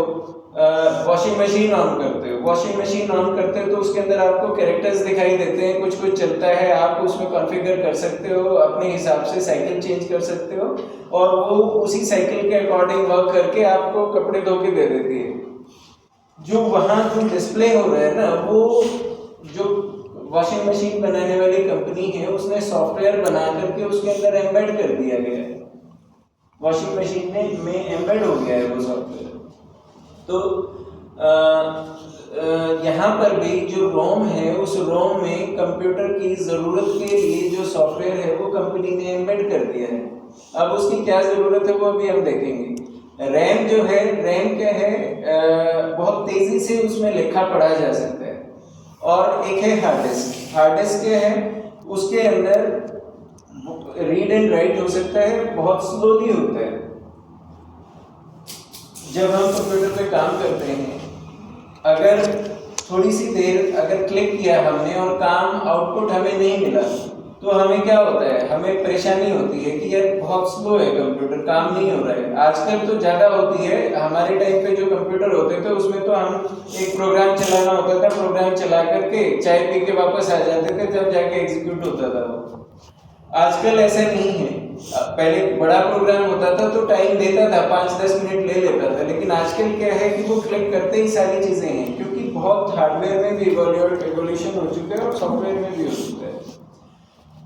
वॉशिंग मशीन ऑन करते हो, वॉशिंग मशीन ऑन करते हो तो उसके अंदर आपको कैरेक्टर्स दिखाई देते हैं, कुछ कुछ चलता है, आप उसमें कॉन्फ़िगर कर सकते हो, अपने हिसाब से साइकिल चेंज कर सकते हो और वो उसी साइकिल के अकॉर्डिंग वर्क करके आपको कपड़े धो के दे देती है। जो वहाँ जो डिस्प्ले हो रहा है ना, वो जो वॉशिंग मशीन बनाने वाली कंपनी है उसने सॉफ्टवेयर बना करके उसके अंदर एम्बेड कर दिया गया है, वॉशिंग मशीन में एम्बेड हो गया है वो सॉफ्टवेयर। तो यहाँ पर भी जो रोम है उस रोम में कंप्यूटर की ज़रूरत के लिए जो सॉफ्टवेयर है वो कंपनी ने एम्बेड कर दिया है। अब उसकी क्या ज़रूरत है वो अभी हम देखेंगे। रैम जो है, रैम क्या है, बहुत तेज़ी से उसमें लिखा पढ़ा जा सकता है। और एक है हार्ड डिस्क। हार्ड डिस्क क्या है? उसके अंदर रीड एंड राइट हो सकता है, बहुत स्लोली होता है। जब हम कंप्यूटर पे काम करते हैं, अगर थोड़ी सी देर अगर क्लिक किया हमने और काम आउटपुट हमें नहीं मिला तो हमें क्या होता है? हमें परेशानी होती है कि यार बहुत स्लो है कंप्यूटर, काम नहीं हो रहा है। आजकल तो ज़्यादा होती है, हमारे टाइम पे जो कंप्यूटर होते थे उसमें तो हम एक प्रोग्राम चलाना होता था, प्रोग्राम चला करके चाय पी के वापस आ जाते थे, तब जाके एग्जीक्यूट होता था वो। आजकल ऐसा नहीं है। पहले बड़ा प्रोग्राम होता था तो टाइम देता था, 5-10 मिनट ले लेता था, लेकिन आजकल क्या है कि वो क्लिक करते ही सारी चीज़ें हैं, क्योंकि बहुत हार्डवेयर में भी इवोल्यूशन हो चुका है और सॉफ्टवेयर में भी हो चुका है।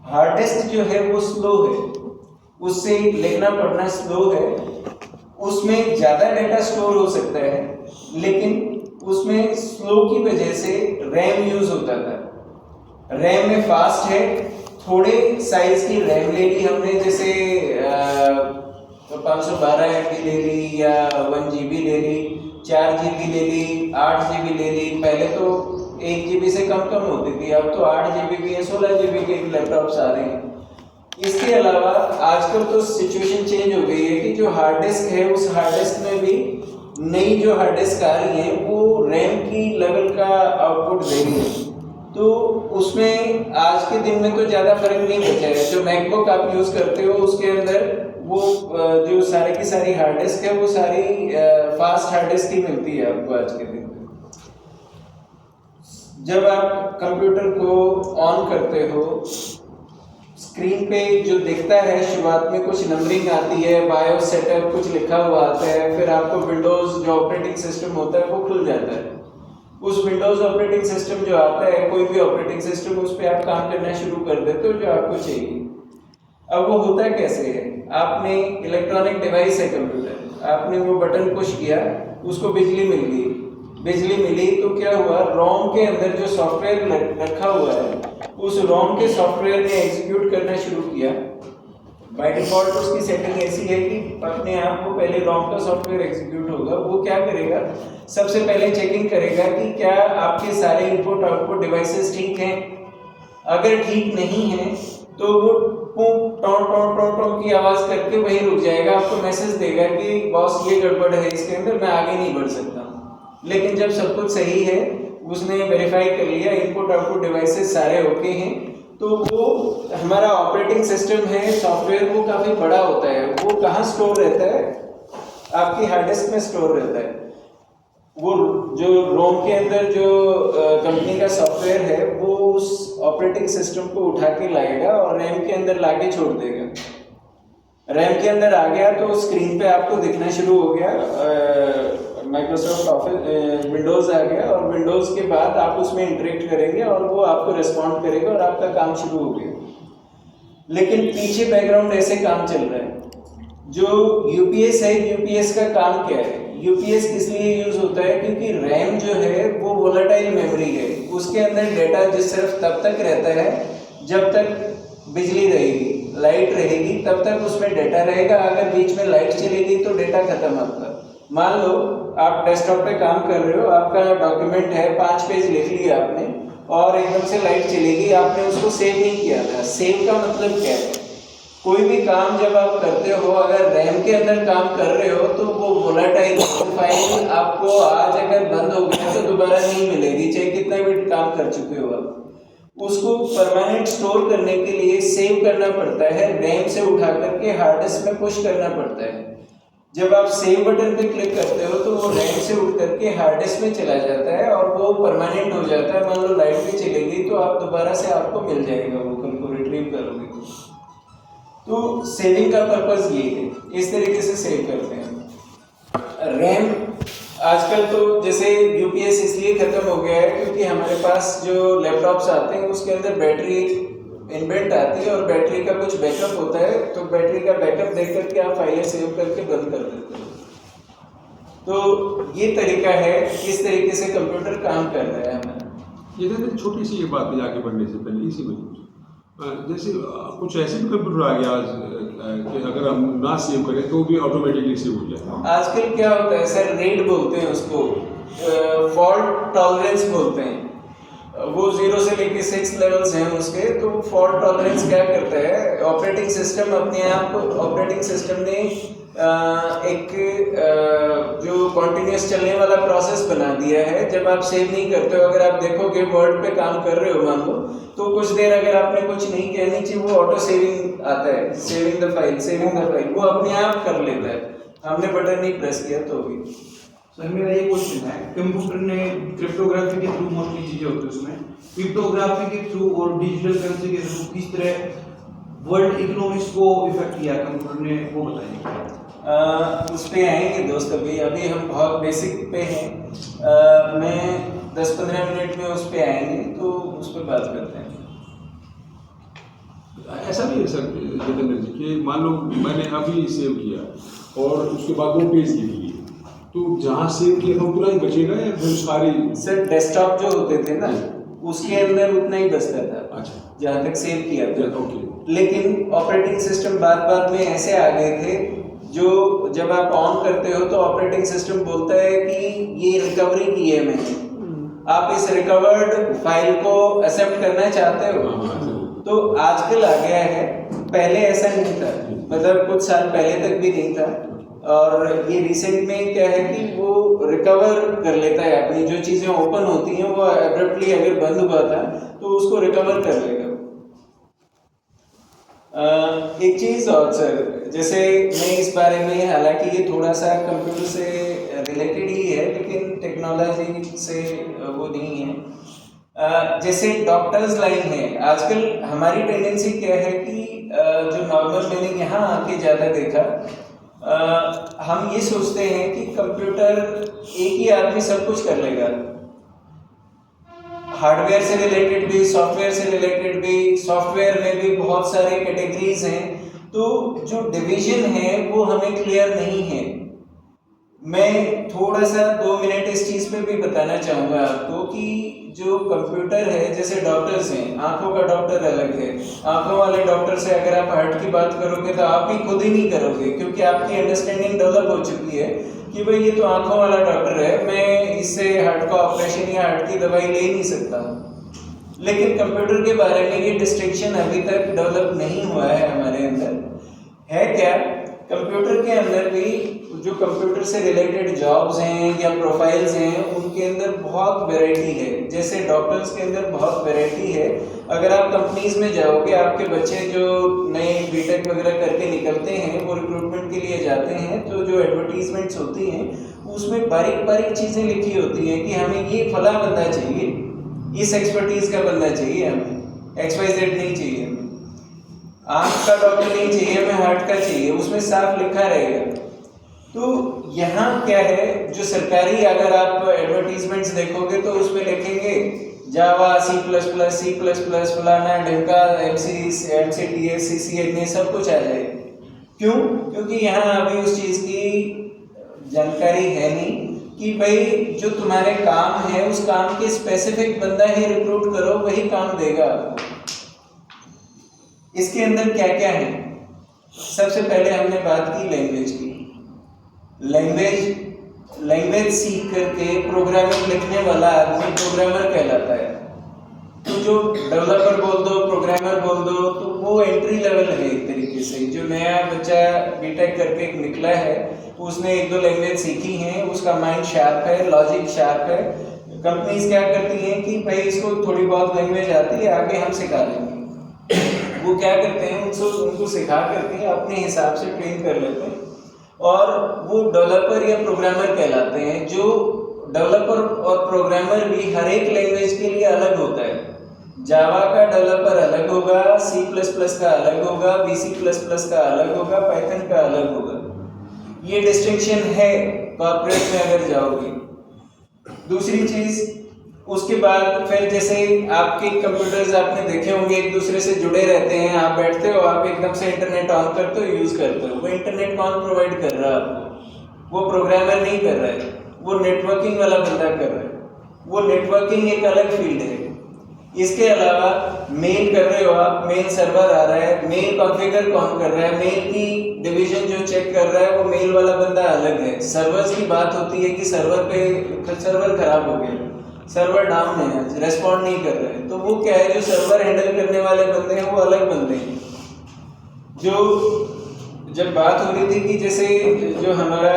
हार्ड डिस्क जो है वो स्लो है, उससे लिखना पढ़ना स्लो है, उसमें ज़्यादा डेटा स्टोर हो सकता है, लेकिन उसमें स्लो की वजह से रैम यूज़ होता था। रैम में फास्ट है, थोड़े साइज की रैम ले ली हमने, जैसे 512 MB ले ली या 1 GB ले ली, 4 GB ले ली, 8 GB ले ली। पहले तो 1 GB से कम होती थी, अब तो 8 GB भी है, 16 GB के लैपटॉप्स आ रहे हैं। इसके अलावा आजकल तो सिचुएशन चेंज हो गई है कि जो हार्ड डिस्क है उस हार्ड डिस्क में भी नई जो हार्ड डिस्क आ रही है वो रैम की लेवल का आउटपुट दे रही है। तो उसमें आज के दिन में तो ज़्यादा फर्क नहीं बचा है। जो मैकबुक आप यूज़ करते हो उसके अंदर वो जो सारी की सारी हार्ड डिस्क है वो सारी फास्ट हार्ड डिस्क ही मिलती है आपको आज के दिन में। जब आप कंप्यूटर को ऑन करते हो, स्क्रीन पे जो दिखता है शुरुआत में कुछ नंबरिंग आती है, बायोस सेटअप कुछ लिखा हुआ आता है, फिर आपको विंडोज़ जो ऑपरेटिंग सिस्टम होता है वो खुल जाता है। उस विंडोज़ ऑपरेटिंग सिस्टम जो आता है, कोई भी ऑपरेटिंग सिस्टम, उस पर आप काम करना शुरू कर देते हो जो आपको चाहिए। अब वो होता कैसे है? आपने इलेक्ट्रॉनिक डिवाइस है कंप्यूटर, आपने वो बटन पुश किया, उसको बिजली मिल गई, बिजली मिली तो क्या हुआ, रोम के अंदर जो सॉफ्टवेयर रखा हुआ है उस रोम के सॉफ्टवेयर ने एग्जीक्यूट करना शुरू किया। बाय डिफॉल्ट उसकी सेटिंग ऐसी है कि अपने आप को पहले रोम का सॉफ्टवेयर एग्जीक्यूट होगा। वो क्या करेगा, सबसे पहले चेकिंग करेगा कि क्या आपके सारे इनपुट आउटपुट डिवाइसेस ठीक हैं। अगर ठीक नहीं है तो वो टों की आवाज करके वहीं रुक जाएगा, आपको मैसेज देगा कि बॉस ये गड़बड़ है इसके अंदर, मैं आगे नहीं बढ़ सकता। लेकिन जब सब कुछ सही है, उसने वेरीफाई कर लिया इनपुट आउटपुट डिवाइसेस सारे ओके हैं, तो वो हमारा ऑपरेटिंग सिस्टम है सॉफ्टवेयर, वो काफ़ी बड़ा होता है। वो कहाँ स्टोर रहता है, आपकी हार्ड डिस्क में स्टोर रहता है। वो जो रोम के अंदर जो कंपनी का सॉफ्टवेयर है वो उस ऑपरेटिंग सिस्टम को उठा के लाएगा और रैम के अंदर लाके छोड़ देगा। रैम के अंदर आ गया तो स्क्रीन पे आपको दिखना शुरू हो गया, माइक्रोसॉफ्ट ऑफिस विंडोज़ आ गया, और विंडोज़ के बाद आप उसमें इंटरेक्ट करेंगे और वो आपको रिस्पॉन्ड करेगा और आपका काम शुरू हो गया। लेकिन पीछे बैकग्राउंड ऐसे काम चल रहा है। जो यूपीएस है, यूपीएस का काम क्या है, यूपीएस इसलिए यूज होता है क्योंकि रैम जो है वो वोलेटाइल मेमोरी है। उसके अंदर डेटा सिर्फ तब तक रहता है जब तक बिजली रहेगी, लाइट रहेगी, तब तक उसमें डेटा रहेगा। अगर बीच में लाइट चलेगी तो डेटा खत्म आपका। मान लो आप डेस्कटॉप पे काम कर रहे हो, आपका डॉक्यूमेंट है, 5 पेज लिख लिया आपने और एकदम से लाइट चलेगी, आपने उसको सेव नहीं किया था। सेव का मतलब क्या है, कोई भी काम जब आप करते हो, अगर रैम के अंदर काम कर रहे हो तो वो वोलेटाइल फाइल आपको आज अगर बंद हो गया तो दोबारा नहीं मिलेगी, चाहे कितना भी काम कर चुके हो आप। उसको परमानेंट स्टोर करने के लिए सेव करना पड़ता है, रैम से उठा करके हार्ड डिस्क में पुश करना पड़ता है। जब आप सेव बटन पे क्लिक करते हो तो वो रैम से उठ करके हार्ड डिस्क में चला जाता है और वो परमानेंट हो जाता है। मान लो लाइट भी चलेगी तो आप दोबारा से आपको मिल जाएगा, वो कल को रिट्रीव करोगे तो सेविंग का पर्पस ये है, इस तरीके से सेव करते हैं। रैम आजकल तो जैसे यूपीएस इसलिए खत्म हो गया है क्योंकि हमारे पास जो लैपटॉप्स आते हैं उसके अंदर बैटरी इनबिल्ट आती है और बैटरी का कुछ बैकअप होता है, तो बैटरी का बैकअप देख करके आप फाइलें सेव करके बंद कर देते हो। तो ये तरीका है, किस तरीके से कंप्यूटर काम कर रहा है हमारा। ये छोटी सी ये बात आगे बढ़ने से पहले इसी में जैसे कुछ ऐसे भी कंप्यूटर आ गया आज कि अगर हम ना सेव करें तो भी ऑटोमेटिकली सेव हो जाए। आजकल क्या होता है सर, रेड बोलते हैं उसको, फॉल्ट टॉलरेंस बोलते हैं। वो 0 से लेके 6 लेवल्स हैं उसके। तो फॉल्ट टॉलरेंस क्या करता है, ऑपरेटिंग सिस्टम अपने आप, ऑपरेटिंग सिस्टम ने एक जो कॉन्टिन्यूस चलने वाला प्रोसेस बना दिया है। जब आप सेव नहीं करते हो, अगर आप देखोगे वर्ड पे काम कर रहे हो मान लो, तो कुछ देर अगर आपने कुछ नहीं किया, नीचे वो ऑटो सेविंग आता है, saving the file, saving the file, वो अपने आप कर लेता है, हमने बटन नहीं प्रेस किया तो भी। सर मेरा ये क्वेश्चन है, कंप्यूटर ने क्रिप्टोग्राफी के थ्रू मोस्टली चीजें होती है उसमें, क्रिप्टोग्राफी के थ्रू और डिजिटल करेंसी के थ्रू किस तरह वर्ल्ड इकोनॉमिक्स को इफेक्ट किया कंप्यूटर ने, वो बताइए। उस पे आएंगे दोस्त, अभी हम बहुत बेसिक पे हैं। मैं 10-15 मिनट में उस पे आएंगे तो उस पर बात करते हैं। ऐसा नहीं है सर जितेंद्र जी कि मान लो मैंने अभी सेव किया और उसके बाद 2 पेज लिख लिए, तो जहाँ सेव किया था उतना ही बचेगा या फिर सारी? सर डेस्कटॉप जो होते थे ना उसके अंदर उतना ही बचता था। अच्छा, जहाँ तक सेव किया था। ओके। लेकिन ऑपरेटिंग सिस्टम बाद में ऐसे आ गए थे जो जब आप ऑन करते हो तो ऑपरेटिंग सिस्टम बोलता है कि ये रिकवरी की है मैंने, आप इस रिकवर्ड फाइल को एक्सेप्ट करना चाहते हो। तो आजकल आ गया है, पहले ऐसा नहीं था, मतलब कुछ साल पहले तक भी नहीं था। और ये रिसेंट में क्या है कि वो रिकवर कर लेता है अपनी जो चीज़ें ओपन होती हैं, वो एब्रप्टली अगर बंद हुआ था तो उसको रिकवर कर लेगा। एक चीज़ और सर, जैसे मैं इस बारे में, हालांकि ये थोड़ा सा कंप्यूटर से रिलेटेड ही है लेकिन टेक्नोलॉजी से वो नहीं है। जैसे डॉक्टर्स लाइन है, आजकल हमारी टेंडेंसी क्या है कि जो नॉर्मल मैंने यहाँ आके ज़्यादा देखा, हम ये सोचते हैं कि कंप्यूटर एक ही आदमी सब कुछ कर लेगा, हार्डवेयर से रिलेटेड भी, सॉफ्टवेयर से रिलेटेड भी। सॉफ्टवेयर में भी बहुत सारे कैटेगरीज हैं, तो जो डिवीजन है वो हमें क्लियर नहीं है। मैं थोड़ा सा 2 मिनट इस चीज़ पे भी बताना चाहूँगा आपको कि जो कंप्यूटर है, जैसे डॉक्टर्स हैं, आंखों का डॉक्टर अलग है। आंखों वाले डॉक्टर से अगर आप हार्ट की बात करोगे तो आप भी खुद ही नहीं करोगे, क्योंकि आपकी अंडरस्टैंडिंग डेवलप हो चुकी है कि भाई ये तो आंखों वाला डॉक्टर है, मैं इससे हार्ट का ऑपरेशन या हार्ट की दवाई ले ही नहीं सकता। लेकिन कंप्यूटर के बारे में ये डिस्टिंक्शन अभी तक डेवलप नहीं हुआ है हमारे अंदर। है क्या, कंप्यूटर के अंदर भी जो कंप्यूटर से रिलेटेड जॉब्स हैं या प्रोफाइल्स हैं, उनके अंदर बहुत वैरायटी है। जैसे डॉक्टर्स के अंदर बहुत वैरायटी है। अगर आप कंपनीज में जाओगे, आपके बच्चे जो नए बीटेक वगैरह करके निकलते हैं, वो रिक्रूटमेंट के लिए जाते हैं, तो जो एडवर्टीजमेंट्स होती हैं उसमें बारीक बारीक चीज़ें लिखी होती हैं कि हमें ये फला बंदा चाहिए, इस एक्सपर्टीज का बंदा चाहिए, हमें XYZ नहीं चाहिए, हमें आँख का डॉक्टर नहीं चाहिए, हमें हार्ट का चाहिए, उसमें साफ लिखा रहेगा। तो यहाँ क्या है, जो सरकारी अगर आप एडवर्टीजमेंट्स देखोगे तो उसमें लिखेंगे जावा, C++, फलाना ढंका, MCTS, CCNA सब कुछ आ जाएगा। क्यों? क्योंकि यहाँ अभी उस चीज़ की जानकारी है नहीं कि भाई जो तुम्हारे काम है उस काम के स्पेसिफिक बंदा ही रिक्रूट करो, वही काम देगा आपको। इसके अंदर क्या क्या है? सबसे पहले हमने बात की लैंग्वेज की। लैंग्वेज सीख करके प्रोग्रामिंग लिखने वाला आदमी प्रोग्रामर कहलाता है। तो जो डेवलपर बोल दो, प्रोग्रामर बोल दो, तो वो एंट्री लेवल है एक तरीके से। जो नया बच्चा बीटेक करके निकला है, उसने 1-2 लैंग्वेज सीखी हैं, उसका माइंड शार्प है, लॉजिक शार्प है। कंपनीज क्या करती हैं कि भाई इसको थोड़ी बहुत लैंग्वेज आती है, आगे हम सिखा देंगे। वो क्या करते हैं, उनको सिखा करके अपने हिसाब से ट्रेन कर लेते हैं और वो डेवलपर या प्रोग्रामर कहलाते हैं। जो डेवलपर और प्रोग्रामर भी हर एक लैंग्वेज के लिए अलग होता है। जावा का डेवलपर अलग होगा, C++ का अलग होगा, VC++ का अलग होगा, पाइथन का अलग होगा। ये डिस्टिंक्शन है कॉर्पोरेट में अगर जाओगे। दूसरी चीज़, उसके बाद फिर जैसे आपके कंप्यूटर्स आपने देखे होंगे एक दूसरे से जुड़े रहते हैं। आप बैठते हो, आप एकदम से इंटरनेट ऑन करते हो, यूज़ करते हो। वो इंटरनेट कौन प्रोवाइड कर रहा है आपको? वो प्रोग्रामर नहीं कर रहा है, वो नेटवर्किंग वाला बंदा कर रहा है। वो नेटवर्किंग एक अलग फील्ड है। इसके अलावा मेल कर रहे हो आप, मेल सर्वर आ रहा है, मेल कॉन्फ़िगर कौन कर रहा है, मेल की डिवीजन जो चेक कर रहा है वो मेल वाला बंदा अलग है। सर्वर्स की बात होती है कि सर्वर खराब हो गया, सर्वर डाउन है, रेस्पॉन्ड नहीं कर रहे हैं, तो वो क्या है, जो सर्वर हैंडल करने वाले बंदे हैं वो अलग बंदे हैं। जो जब बात हो रही थी कि जैसे जो हमारा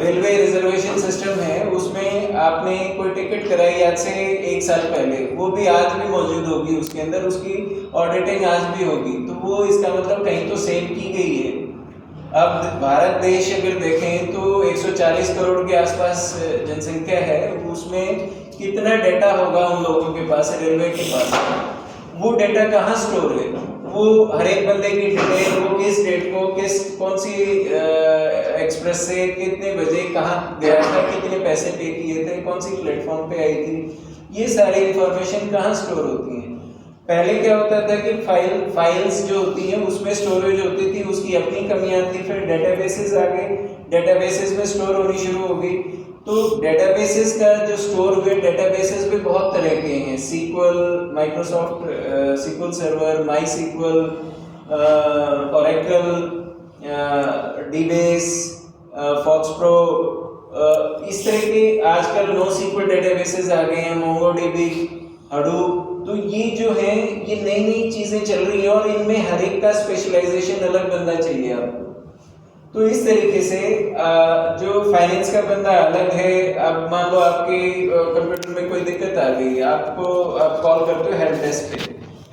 रेलवे रिजर्वेशन सिस्टम है, उसमें आपने कोई टिकट कराई आज से 1 साल पहले, वो भी आज भी मौजूद होगी उसके अंदर, उसकी ऑडिटिंग आज भी होगी। तो वो इसका मतलब कहीं तो सेव की गई है। अब भारत देश अगर देखें तो 140 करोड़ के आसपास जनसंख्या है, उसमें कितना डेटा होगा उन लोगों के पास, रेलवे के पास? वो डेटा कहाँ स्टोर है? वो हर एक बंदे की डिटेल, वो किस डेट को कौन सी एक्सप्रेस से कितने बजे कहाँ गया था, कितने पैसे पे किए थे, कौन सी प्लेटफॉर्म पे आई थी, ये सारी इंफॉर्मेशन कहाँ स्टोर होती है? पहले क्या होता था कि फाइल्स जो होती हैं उसमें स्टोरेज होती थी, उसकी अपनी कमियां थी। फिर डेटाबेसेस आ गए, डेटाबेसेस में स्टोर होनी शुरू हो गई। तो डेटाबेसेस का जो स्टोर हुए, डेटाबेसेस भी बहुत तरह के हैं। SQL, Microsoft SQL server, MySQL, Oracle, DBase, FoxPro, इस तरह के आजकल NoSQL डेटाबेसेस आ गए हैं, MongoDB, Hadoop। तो ये जो है, ये नई नई चीज़ें चल रही हैं और इनमें हर एक का स्पेशलाइजेशन अलग बंदा चाहिए आपको। तो इस तरीके से जो फाइनेंस का बंदा अलग है। अब मान लो आपके कंप्यूटर में कोई दिक्कत आ गई, आप कॉल करते हो हेल्प डेस्क पे,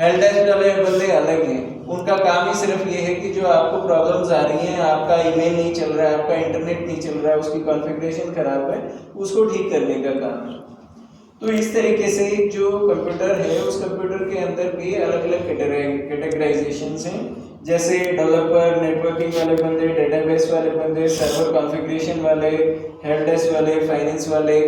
हेल्प डेस्क वाले बंदे अलग हैं। उनका काम ही सिर्फ ये है कि जो आपको प्रॉब्लम्स आ रही हैं, आपका ईमेल नहीं चल रहा है, आपका इंटरनेट नहीं चल रहा है, उसकी कॉन्फ़िगरेशन खराब है, उसको ठीक करने का काम है। तो इस तरीके से जो कंप्यूटर है, उस कंप्यूटर के अंदर भी अलग अलग कैटेगराइजेशंस हैं। जैसे डेवलपर, नेटवर्किंग वाले बंदे, डेटाबेस वाले बंदे, सर्वर कॉन्फ़िगरेशन वाले, हेल्प डेस्क वाले, फाइनेंस वाले।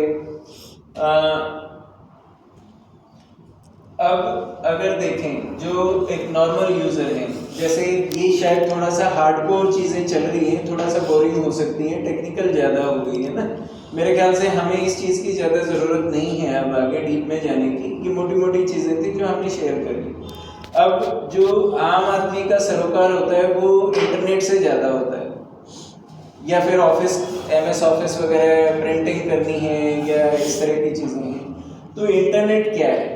अब अगर देखें जो एक नॉर्मल यूज़र है, जैसे ये शायद थोड़ा सा हार्डकोर चीज़ें चल रही हैं, थोड़ा सा बोरिंग हो सकती हैं, टेक्निकल ज़्यादा हो गई है ना। मेरे ख्याल से हमें इस चीज़ की ज़्यादा ज़रूरत नहीं है अब आगे डीप में जाने की। ये मोटी मोटी चीज़ें थी जो हमने शेयर करी। अब जो आम आदमी का सरोकार होता है वो इंटरनेट से ज़्यादा होता है, या फिर ऑफिस MS ऑफिस वगैरह प्रिंटिंग करनी है या इस तरह की चीज़ें हैं। तो इंटरनेट क्या है?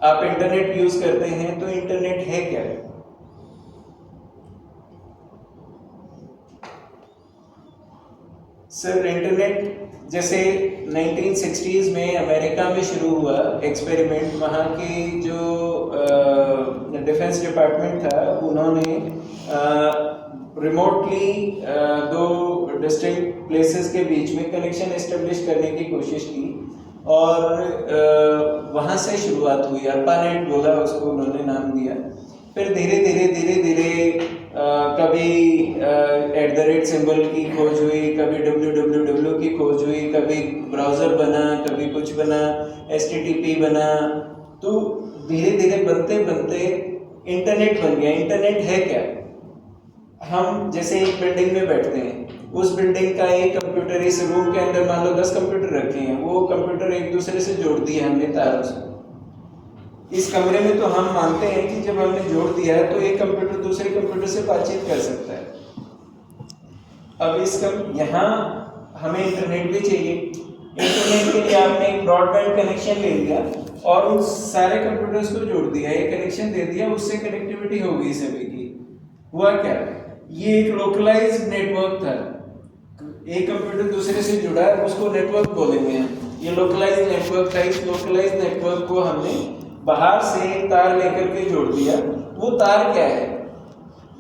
आप इंटरनेट यूज़ करते हैं तो इंटरनेट है क्या? सर इंटरनेट जैसे 1960s में अमेरिका में शुरू हुआ एक्सपेरिमेंट। वहाँ की जो डिफेंस डिपार्टमेंट था उन्होंने रिमोटली दो डिस्टिंक्ट प्लेसेस के बीच में कनेक्शन एस्टेब्लिश करने की कोशिश की और वहाँ से शुरुआत हुई। ARPANET बोला उसको उन्होंने नाम दिया। फिर धीरे धीरे कभी @ सिंबल की खोज हुई, कभी www की खोज हुई, कभी ब्राउज़र बना, कभी कुछ बना, HTTP बना। तो धीरे धीरे बनते बनते इंटरनेट बन गया। इंटरनेट है क्या? हम जैसे एक बिल्डिंग में बैठते हैं, उस बिल्डिंग का एक कंप्यूटर, इस रूम के अंदर मान लो 10 कंप्यूटर रखे हैं, वो कंप्यूटर एक दूसरे से जोड़ दिए हमने तारों से। इस कमरे में तो हम मानते हैं कि जब हमने जोड़ दिया है तो एक कंप्यूटर दूसरे कंप्यूटर से बातचीत कर सकता है। अब यहाँ हमें इंटरनेट भी चाहिए। इंटरनेट के लिए आपने एक ब्रॉडबैंड कनेक्शन ले लिया और उन सारे कंप्यूटर्स को जोड़ दिया, एक कनेक्शन दे दिया, उससे कनेक्टिविटी हो गई सभी की। हुआ क्या? ये एक लोकलाइज्ड नेटवर्क था। एक कंप्यूटर दूसरे से जुड़ा है, उसको नेटवर्क बोलेंगे हम। ये लोकलाइज्ड नेटवर्क था। इस लोकलाइज्ड नेटवर्क को हमने बाहर से तार लेकर के जोड़ दिया। वो तार क्या है?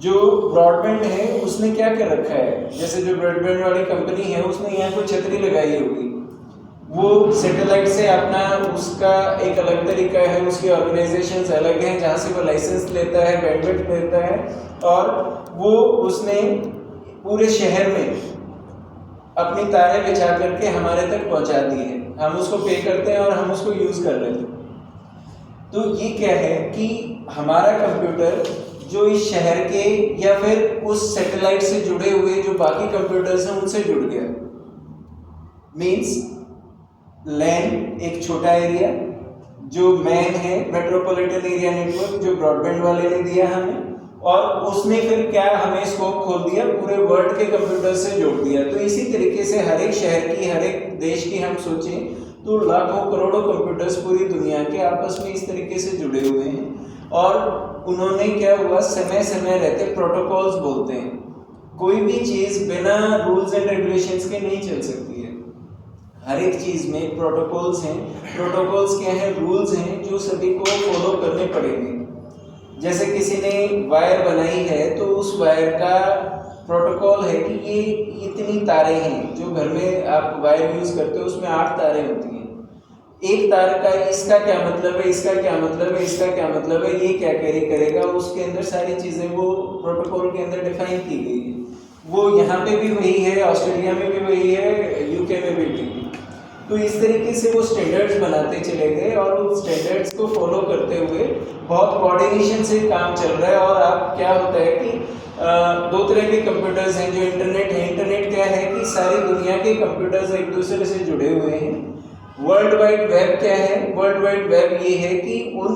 जो ब्रॉडबैंड है उसने क्या कर रखा है, जैसे जो ब्रॉडबैंड वाली कंपनी है उसने यहाँ कोई छतरी लगाई होगी, वो सैटेलाइट से अपना, उसका एक अलग तरीका है, उसकी ऑर्गेनाइजेशंस अलग हैं जहाँ से वो लाइसेंस लेता है, बैंडविड्थ लेता है, और वो उसने पूरे शहर में अपनी तारें बिछा करके हमारे तक पहुँचा दी है। हम उसको पे करते हैं और हम उसको यूज़ कर लेते हैं। तो ये क्या है कि हमारा कंप्यूटर जो इस शहर के या फिर उस सैटेलाइट से जुड़े हुए जो बाकी कंप्यूटर्स हैं उनसे जुड़ गया। मीन्स लैन एक छोटा एरिया, जो मैन है मेट्रोपॉलिटन एरिया नेटवर्क, जो ब्रॉडबैंड वाले ने दिया हमें, और उसने फिर क्या हमें स्कोप खोल दिया, पूरे वर्ल्ड के कंप्यूटर से जोड़ दिया। तो इसी तरीके से हर एक शहर की, हर एक देश की हम सोचें तो लाखों करोड़ों कंप्यूटर्स पूरी दुनिया के आपस में इस तरीके से जुड़े हुए हैं। और उन्होंने क्या हुआ, समय समय रहते प्रोटोकॉल्स बोलते हैं। कोई भी चीज़ बिना रूल्स एंड रेगुलेशंस के नहीं चल सकती है। हर एक चीज़ में प्रोटोकॉल्स हैं। प्रोटोकॉल्स क्या हैं? रूल्स हैं जो सभी को फॉलो करने पड़ेंगे। जैसे किसी ने वायर बनाई है तो उस वायर का प्रोटोकॉल है कि ये इतनी तारें हैं। जो घर में आप वायर यूज़ करते हो उसमें 8 तारें होती हैं। एक तार का इसका क्या मतलब है, इसका क्या मतलब है, इसका क्या मतलब है, ये क्या कैरी करेगा, उसके अंदर सारी चीज़ें वो प्रोटोकॉल के अंदर डिफाइन की गई है। वो यहाँ पे भी वही है, ऑस्ट्रेलिया में भी वही है, UK में भी वही है। तो इस तरीके से वो स्टैंडर्ड्स बनाते चले गए और उन स्टैंडर्ड्स को फॉलो करते हुए बहुत कोऑर्डिनेशन से काम चल रहा है। और आप क्या होता है कि 2 तरह के कंप्यूटर्स हैं जो इंटरनेट है। इंटरनेट क्या है कि सारी दुनिया के कंप्यूटर्स एक दूसरे से जुड़े हुए हैं। वर्ल्ड वाइड वेब क्या है? वर्ल्ड वाइड वेब ये है कि उन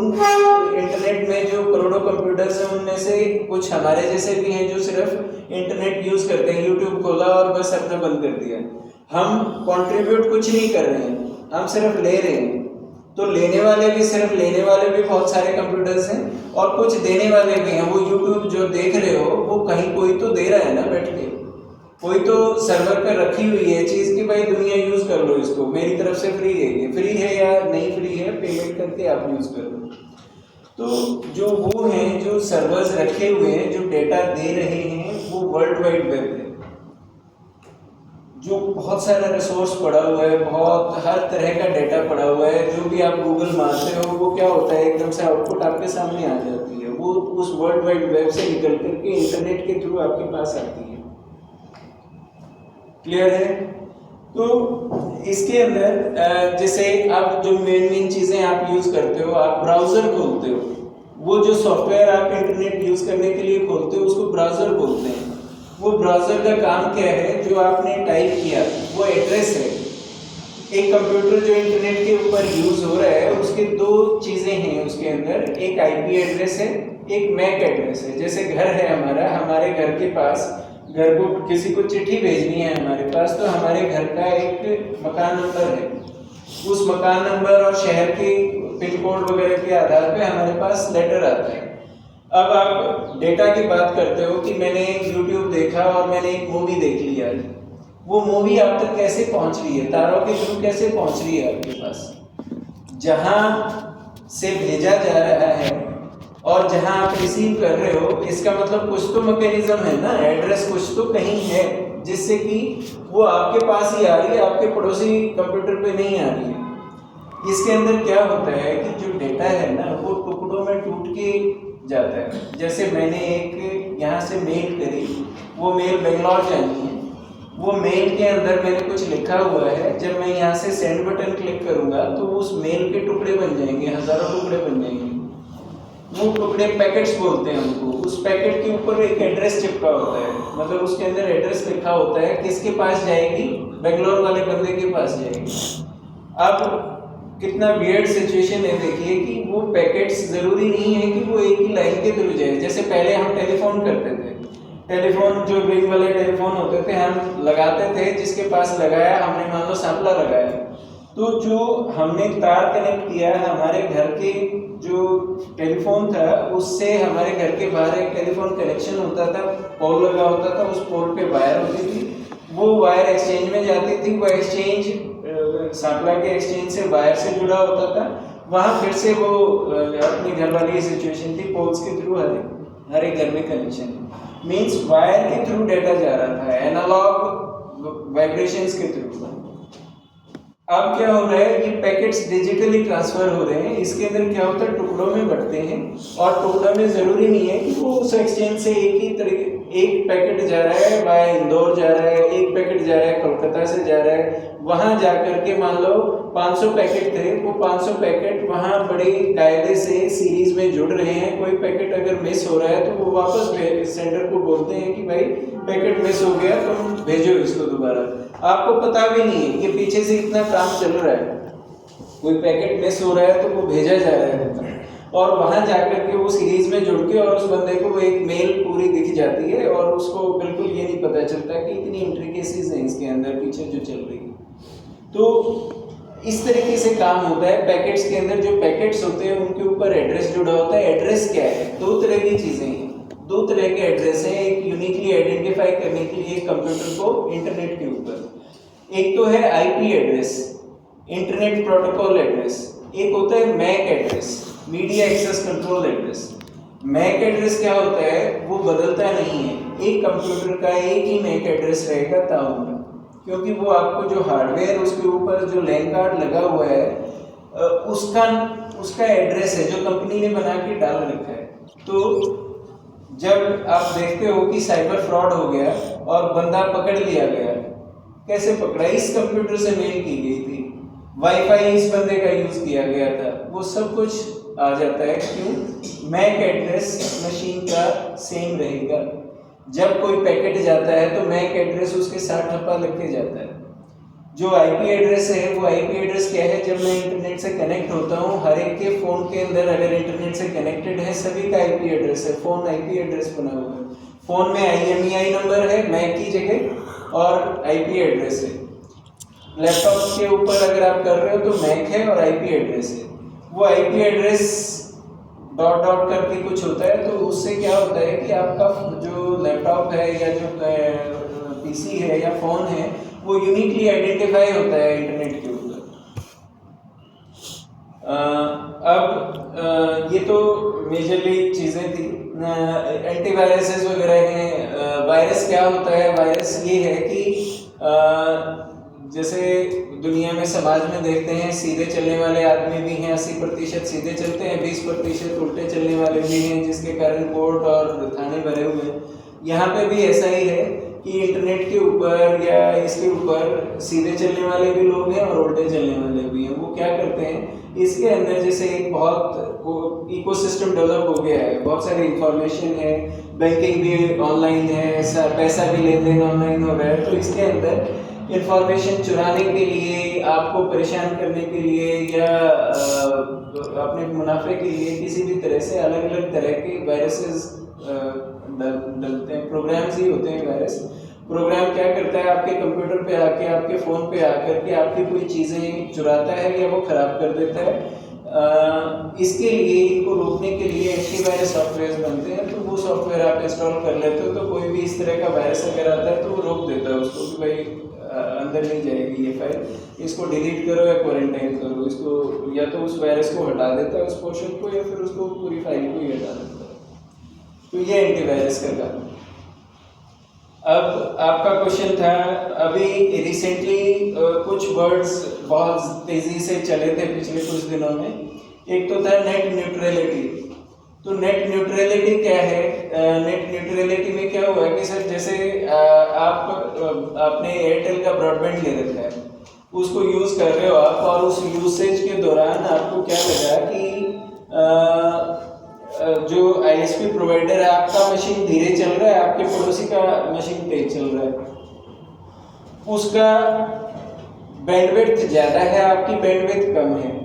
इंटरनेट में जो करोड़ों कंप्यूटर्स हैं उनमें से कुछ हमारे जैसे भी हैं जो सिर्फ इंटरनेट यूज़ करते हैं, यूट्यूब खोला और बस अपना बंद कर दिया। हम कंट्रीब्यूट कुछ नहीं कर रहे हैं, हम सिर्फ ले रहे हैं। तो लेने वाले भी बहुत सारे कंप्यूटर्स हैं और कुछ देने वाले भी हैं। वो यूट्यूब जो देख रहे हो वो कहीं कोई तो दे रहा है ना बैठ के, कोई तो सर्वर पर रखी हुई है चीज़ कि भाई दुनिया यूज़ कर लो इसको, मेरी तरफ से फ्री है, ये फ्री है या नहीं फ्री है, पेमेंट करके आप यूज़ कर लो। तो जो वो हैं जो सर्वर्स रखे हुए हैं जो डेटा दे रहे हैं वो वर्ल्ड वाइड वेब है, जो बहुत सारा रिसोर्स पड़ा हुआ है, बहुत हर तरह का डेटा पड़ा हुआ है। जो भी आप गूगल मारते हो वो क्या होता है, एकदम से आउटपुट आपके सामने आ जाती है। वो उस वर्ल्ड वाइड वेब से निकल करके इंटरनेट के थ्रू आपके पास आती है। क्लियर है? तो इसके अंदर जैसे आप जो मेन चीज़ें आप यूज़ करते हो, आप ब्राउज़र खोलते हो, वो जो सॉफ्टवेयर आप इंटरनेट यूज़ करने के लिए खोलते हो उसको ब्राउज़र बोलते हैं। वो ब्राउज़र का काम क्या है, जो आपने टाइप किया वो एड्रेस है। एक कंप्यूटर जो इंटरनेट के ऊपर यूज़ हो रहा है उसके दो चीज़ें हैं उसके अंदर, एक आईपी एड्रेस है, एक मैक एड्रेस है। जैसे घर है हमारा, हमारे घर के पास, घर को किसी को चिट्ठी भेजनी है हमारे पास, तो हमारे घर का एक मकान नंबर है। उस मकान नंबर और शहर के पिन कोड वगैरह के आधार पे हमारे पास लेटर आता है। अब आप डेटा की बात करते हो कि मैंने यूट्यूब देखा और मैंने एक मूवी देख ली आज, वो मूवी आप तक कैसे पहुंच रही है, तारों के थ्रू कैसे पहुंच रही है आपके पास? जहां से भेजा जा रहा है और जहां आप रिसीव कर रहे हो, इसका मतलब कुछ तो मैकेनिज्म है ना, एड्रेस कुछ तो कहीं है जिससे कि वो आपके पास ही आ रही है, आपके पड़ोसी कंप्यूटर पे नहीं आ रही है। इसके अंदर क्या होता है कि जो डेटा है ना वो टुकड़ों में टूट के जाता है। जैसे मैंने एक यहाँ से मेल करी, वो मेल बेंगलोर जानी है, वो मेल के अंदर मैंने कुछ लिखा हुआ है, जब मैं यहाँ से सेंड बटन क्लिक करूँगा तो उस मेल के टुकड़े बन जाएंगे, हज़ारों टुकड़े बन जाएंगे। वो टुकड़े पैकेट्स बोलते हैं उनको। उस पैकेट के ऊपर एक एड्रेस चिपका होता है, मतलब उसके अंदर एड्रेस लिखा होता है, किसके पास जाएगी, बेंगलोर वाले बंदे के पास जाएगी। अब कितना वियर्ड सिचुएशन है, देखिए कि वो पैकेट्स ज़रूरी नहीं है कि वो एक ही लाइन के थ्रू जाए। जैसे पहले हम टेलीफोन करते थे, टेलीफोन जो रिंग वाले टेलीफोन होते थे, हम लगाते थे, जिसके पास लगाया हमने, मान लो सांपला लगाया, तो जो हमने तार कनेक्ट किया हमारे घर के जो टेलीफोन था उससे हमारे घर के बाहर एक टेलीफोन कनेक्शन होता था, पोल लगा होता था, उस पोल पे वायर होती थी, वो वायर एक्सचेंज में जाती थी, वो एक्सचेंज सांपला के एक्सचेंज से वायर से जुड़ा होता था। वहाँ फिर से वो अपनी घर वाली सिचुएशन थी, पोल्स के थ्रू हर एक घर में कनेक्शन, मीन्स वायर के थ्रू डेटा जा रहा था, एनालॉग वाइब्रेशंस के थ्रू। अब क्या हो रहा है, ये पैकेट्स डिजिटली ट्रांसफर हो रहे हैं। इसके अंदर क्या होता है, टुकड़ों में बढ़ते हैं, और टुकड़ों में ज़रूरी नहीं है कि वो उस एक्सचेंज से एक ही तरीके, एक पैकेट जा रहा है वाया इंदौर जा रहा है, एक पैकेट जा रहा है कोलकाता से जा रहा है, वहाँ जा करके मान लो 500 पैकेट थे, वो 500 पैकेट वहाँ बड़े कायदे से सीरीज में जुड़ रहे हैं। कोई पैकेट अगर मिस हो रहा है तो वो वापस सेंटर को बोलते हैं कि भाई पैकेट मिस हो गया, तुम भेजो इसको दोबारा। आपको पता भी नहीं है कि पीछे से इतना काम चल रहा है, कोई पैकेट मिस हो रहा है तो वो भेजा जा रहा है, और वहाँ जाकर के वो सीरीज में जुड़ के और उस बंदे को वो एक मेल पूरी दिख जाती है, और उसको बिल्कुल ये नहीं पता चलता कि इतनी इंट्रिकेसीज हैं इसके अंदर पीछे जो चल रही है। तो इस तरीके से काम होता है। पैकेट्स के अंदर जो पैकेट्स होते हैं उनके ऊपर एड्रेस जुड़ा होता है। एड्रेस क्या है, दो तरह की चीज़ें हैं, दो तरह के एड्रेस हैं। एक यूनिकली आइडेंटिफाई करने के लिए कंप्यूटर को इंटरनेट के ऊपर, एक तो है IP address, internet protocol address, एक होता है MAC address, media access control address. MAC address क्या होता है, वो बदलता नहीं है, एक कंप्यूटर का एक ही मैक एड्रेस रहेगा ताउम्र, क्योंकि वो आपको जो हार्डवेयर उसके ऊपर जो लैन कार्ड लगा हुआ है उसका एड्रेस है जो कंपनी ने बना के डाल रखा है। तो जब आप देखते हो कि साइबर फ्रॉड हो गया और बंदा पकड़ लिया गया, कैसे पकड़ा, इस कंप्यूटर से मेल की गई थी, वाईफाई इस बंदे का यूज किया गया था, वो सब कुछ आ जाता है। क्यों, मैक एड्रेस मशीन का सेम रहेगा। जब कोई पैकेट जाता है तो मैक एड्रेस उसके साथ ठप्पा लग के जाता है। जो आईपी एड्रेस है, वो आईपी एड्रेस क्या है, जब मैं इंटरनेट से कनेक्ट होता हूँ, हर एक के फ़ोन के अंदर अगर इंटरनेट से कनेक्टेड है सभी का आईपी एड्रेस है, फ़ोन आईपी एड्रेस बना हुआ है। फ़ोन में IMEI नंबर है मैक की जगह और आईपी एड्रेस है। लैपटॉप के ऊपर अगर आप कर रहे हो तो मैक है और आईपी एड्रेस है। वो आईपी एड्रेस डॉट डॉट करके कुछ होता है, तो उससे क्या होता है कि आपका जो लैपटॉप है या जो पीसी है या फ़ोन है वो यूनिकली आइडेंटिफाई होता है इंटरनेट के ऊपर। अब ये तो मेजरली चीज़ें थी। एंटीवायरसेस वगैरह हैं। वायरस क्या होता है, वायरस ये है कि जैसे दुनिया में समाज में देखते हैं सीधे चलने वाले आदमी भी हैं, 80% सीधे चलते हैं, 20% उल्टे चलने वाले भी हैं, जिसके कारण कोर्ट और थाने भरे हुए हैं। यहाँ पे भी ऐसा ही है कि इंटरनेट के ऊपर या इसके ऊपर सीधे चलने वाले भी लोग हैं और उल्टे चलने वाले भी हैं। वो क्या करते हैं, इसके अंदर जैसे एक बहुत इकोसिस्टम डेवलप हो गया है, बहुत सारी इंफॉर्मेशन है, बैंकिंग भी ऑनलाइन है, पैसा भी लेन देन ऑनलाइन हो रहा है। तो इसके अंदर इंफॉर्मेशन चुराने के लिए, आपको परेशान करने के लिए या अपने मुनाफे के लिए किसी भी तरह से अलग अलग तरह के वायरसेस डलते हैं। प्रोग्राम्स ही होते हैं वायरस। प्रोग्राम क्या करता है, आपके कंप्यूटर पे आके, आपके फ़ोन पे आकर के आपकी कोई चीज़ें चुराता है या वो ख़राब कर देता है। इसके लिए, इनको रोकने के लिए एंटीवायरस सॉफ्टवेयर बनते हैं। तो वो सॉफ्टवेयर आप इंस्टॉल कर लेते हो तो कोई भी इस तरह का वायरस अगर आता है तो वो रोक देता है उसको कि भाई अंदर नहीं जाएगी ये फाइल, इसको डिलीट करो या क्वारंटाइन करो इसको, या तो उस वायरस को हटा देता है उस पोर्शन को, या फिर उसको पूरी फाइल को ही हटा देता है। तो ये एंटीवायरस का काम। अब आपका क्वेश्चन था, अभी रिसेंटली कुछ वर्ड्स बहुत तेजी से चले थे पिछले कुछ दिनों में। एक तो था नेट न्यूट्रलिटी। तो नेट न्यूट्रलिटी क्या है? नेट न्यूट्रलिटी में क्या हुआ कि सर जैसे आपने एयरटेल का ब्रॉडबैंड ले रखा है, उसको यूज़ कर रहे हो आप, और उस यूसेज के दौरान आपको क्या लगा कि जो आईएसपी प्रोवाइडर है, आपका मशीन धीरे चल रहा है, आपके पड़ोसी का मशीन तेज चल रहा है, उसका बैंडविड्थ ज़्यादा है, आपकी बैंडविड्थ कम है।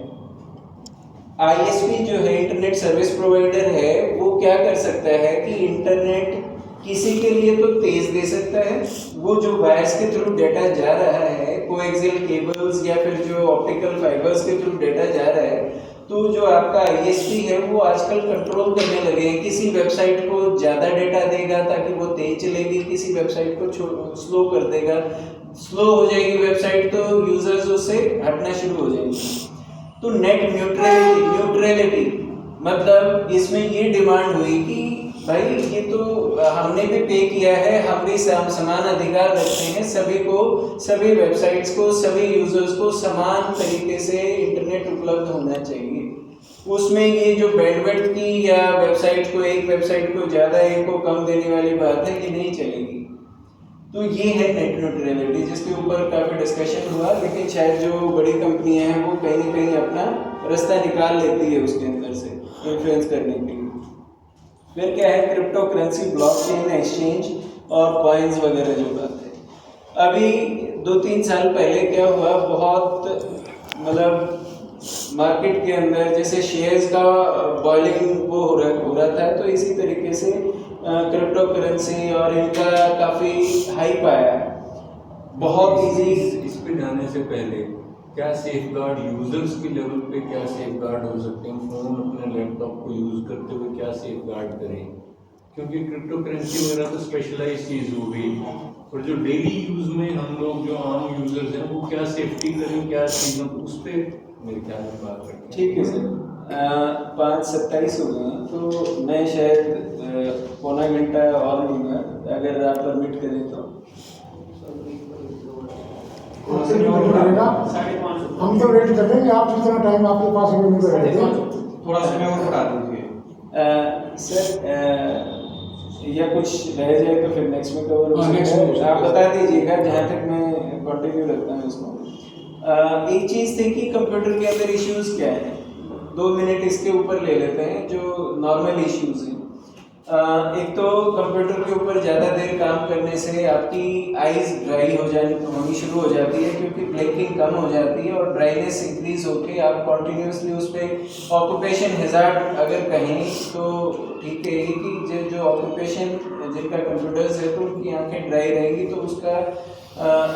आईएसपी जो है, इंटरनेट सर्विस प्रोवाइडर है, वो क्या कर सकता है कि इंटरनेट किसी के लिए तो तेज दे सकता है, वो जो वायर्स के थ्रू डेटा जा रहा है, कोएक्सियल केबल्स या फिर जो ऑप्टिकल फाइबर्स के थ्रू डेटा जा रहा है, तो जो आपका आईएसपी है वो आजकल कंट्रोल करने लगे हैं। किसी वेबसाइट को ज़्यादा डेटा देगा ताकि वो तेज चलेगी, किसी वेबसाइट को स्लो कर देगा, स्लो हो जाएगी वेबसाइट तो यूजर्स उससे हटना शुरू हो जाएंगे। तो नेट न्यूट्रलिटी मतलब इसमें ये डिमांड हुई कि भाई ये तो हमने भी पे किया है, हम भी समान अधिकार रखते हैं, सभी को, सभी वेबसाइट्स को, सभी यूजर्स को समान तरीके से इंटरनेट उपलब्ध होना चाहिए। उसमें ये जो बैंडविड्थ की या वेबसाइट को, एक वेबसाइट को ज़्यादा एक को कम देने वाली बात है, ये नहीं चलेगी। तो ये है नेट न्यूट्रलिटी, जिसके ऊपर काफ़ी डिस्कशन हुआ, लेकिन शायद जो बड़ी कंपनियां हैं वो कहीं ना कहीं अपना रास्ता निकाल लेती है उसके अंदर से इन्फ्लुएंस करने के लिए। फिर क्या है, क्रिप्टो करेंसी, ब्लॉकचेन, एक्सचेंज और कॉइन्स वगैरह जो बात है। अभी 2-3 साल पहले क्या हुआ, बहुत मतलब मार्केट के अंदर जैसे शेयर्स का बॉइलिंग वो हो रहा था, तो इसी तरीके से क्रिप्टो करेंसी और इनका काफ़ी हाइप आया। बहुत इजी। इस पे जाने से पहले क्या सेफगार्ड यूजर्स के लेवल पे क्या सेफगार्ड हो सकते हैं, फ़ोन अपने लैपटॉप को यूज़ करते हुए क्या सेफगार्ड करें, क्योंकि क्रिप्टो करेंसी वगैरह तो स्पेशलाइज चीज़ हो गई, और जो डेली यूज़ में हम लोग जो आम यूजर्स हैं वो क्या सेफ्टी करें, क्या चीज़ों उस पर मेरे ख्याल में बात करते हैं। ठीक है सर, 5:27 हो गए हैं, तो मैं शायद पौना घंटा और लूँगा अगर आप परमिट करें तो। हम तो वेट कर रहे हैं, आप जितना टाइम आपके पास है वो कर रहे थे। थोड़ा समय और बढ़ा दीजिए सर या कुछ रह जाए तो फिर नेक्स्ट में कवर हो हाँ, next सकता में है। आप बता दीजिएगा जहाँ तक मैं कंटिन्यू रखता हूँ इसको। एक चीज़ थी कि कंप्यूटर के अंदर इश्यूज़ क्या हैं, 2 मिनट इसके ऊपर ले लेते हैं जो नॉर्मल इश्यूज़ हैं। एक तो कंप्यूटर के ऊपर ज़्यादा देर काम करने से आपकी आइज़ ड्राई होनी शुरू हो जाती है, क्योंकि ब्लिंकिंग कम हो जाती है और ड्राइनेस इंक्रीज होके आप कॉन्टीन्यूसली उस पर ऑक्यूपेशन हैज़ार्ड अगर कहें तो ठीक है कि जो ऑक्यूपेशन जिनका कंप्यूटर्स है तो उनकी आंखें ड्राई रहेंगी, तो उसका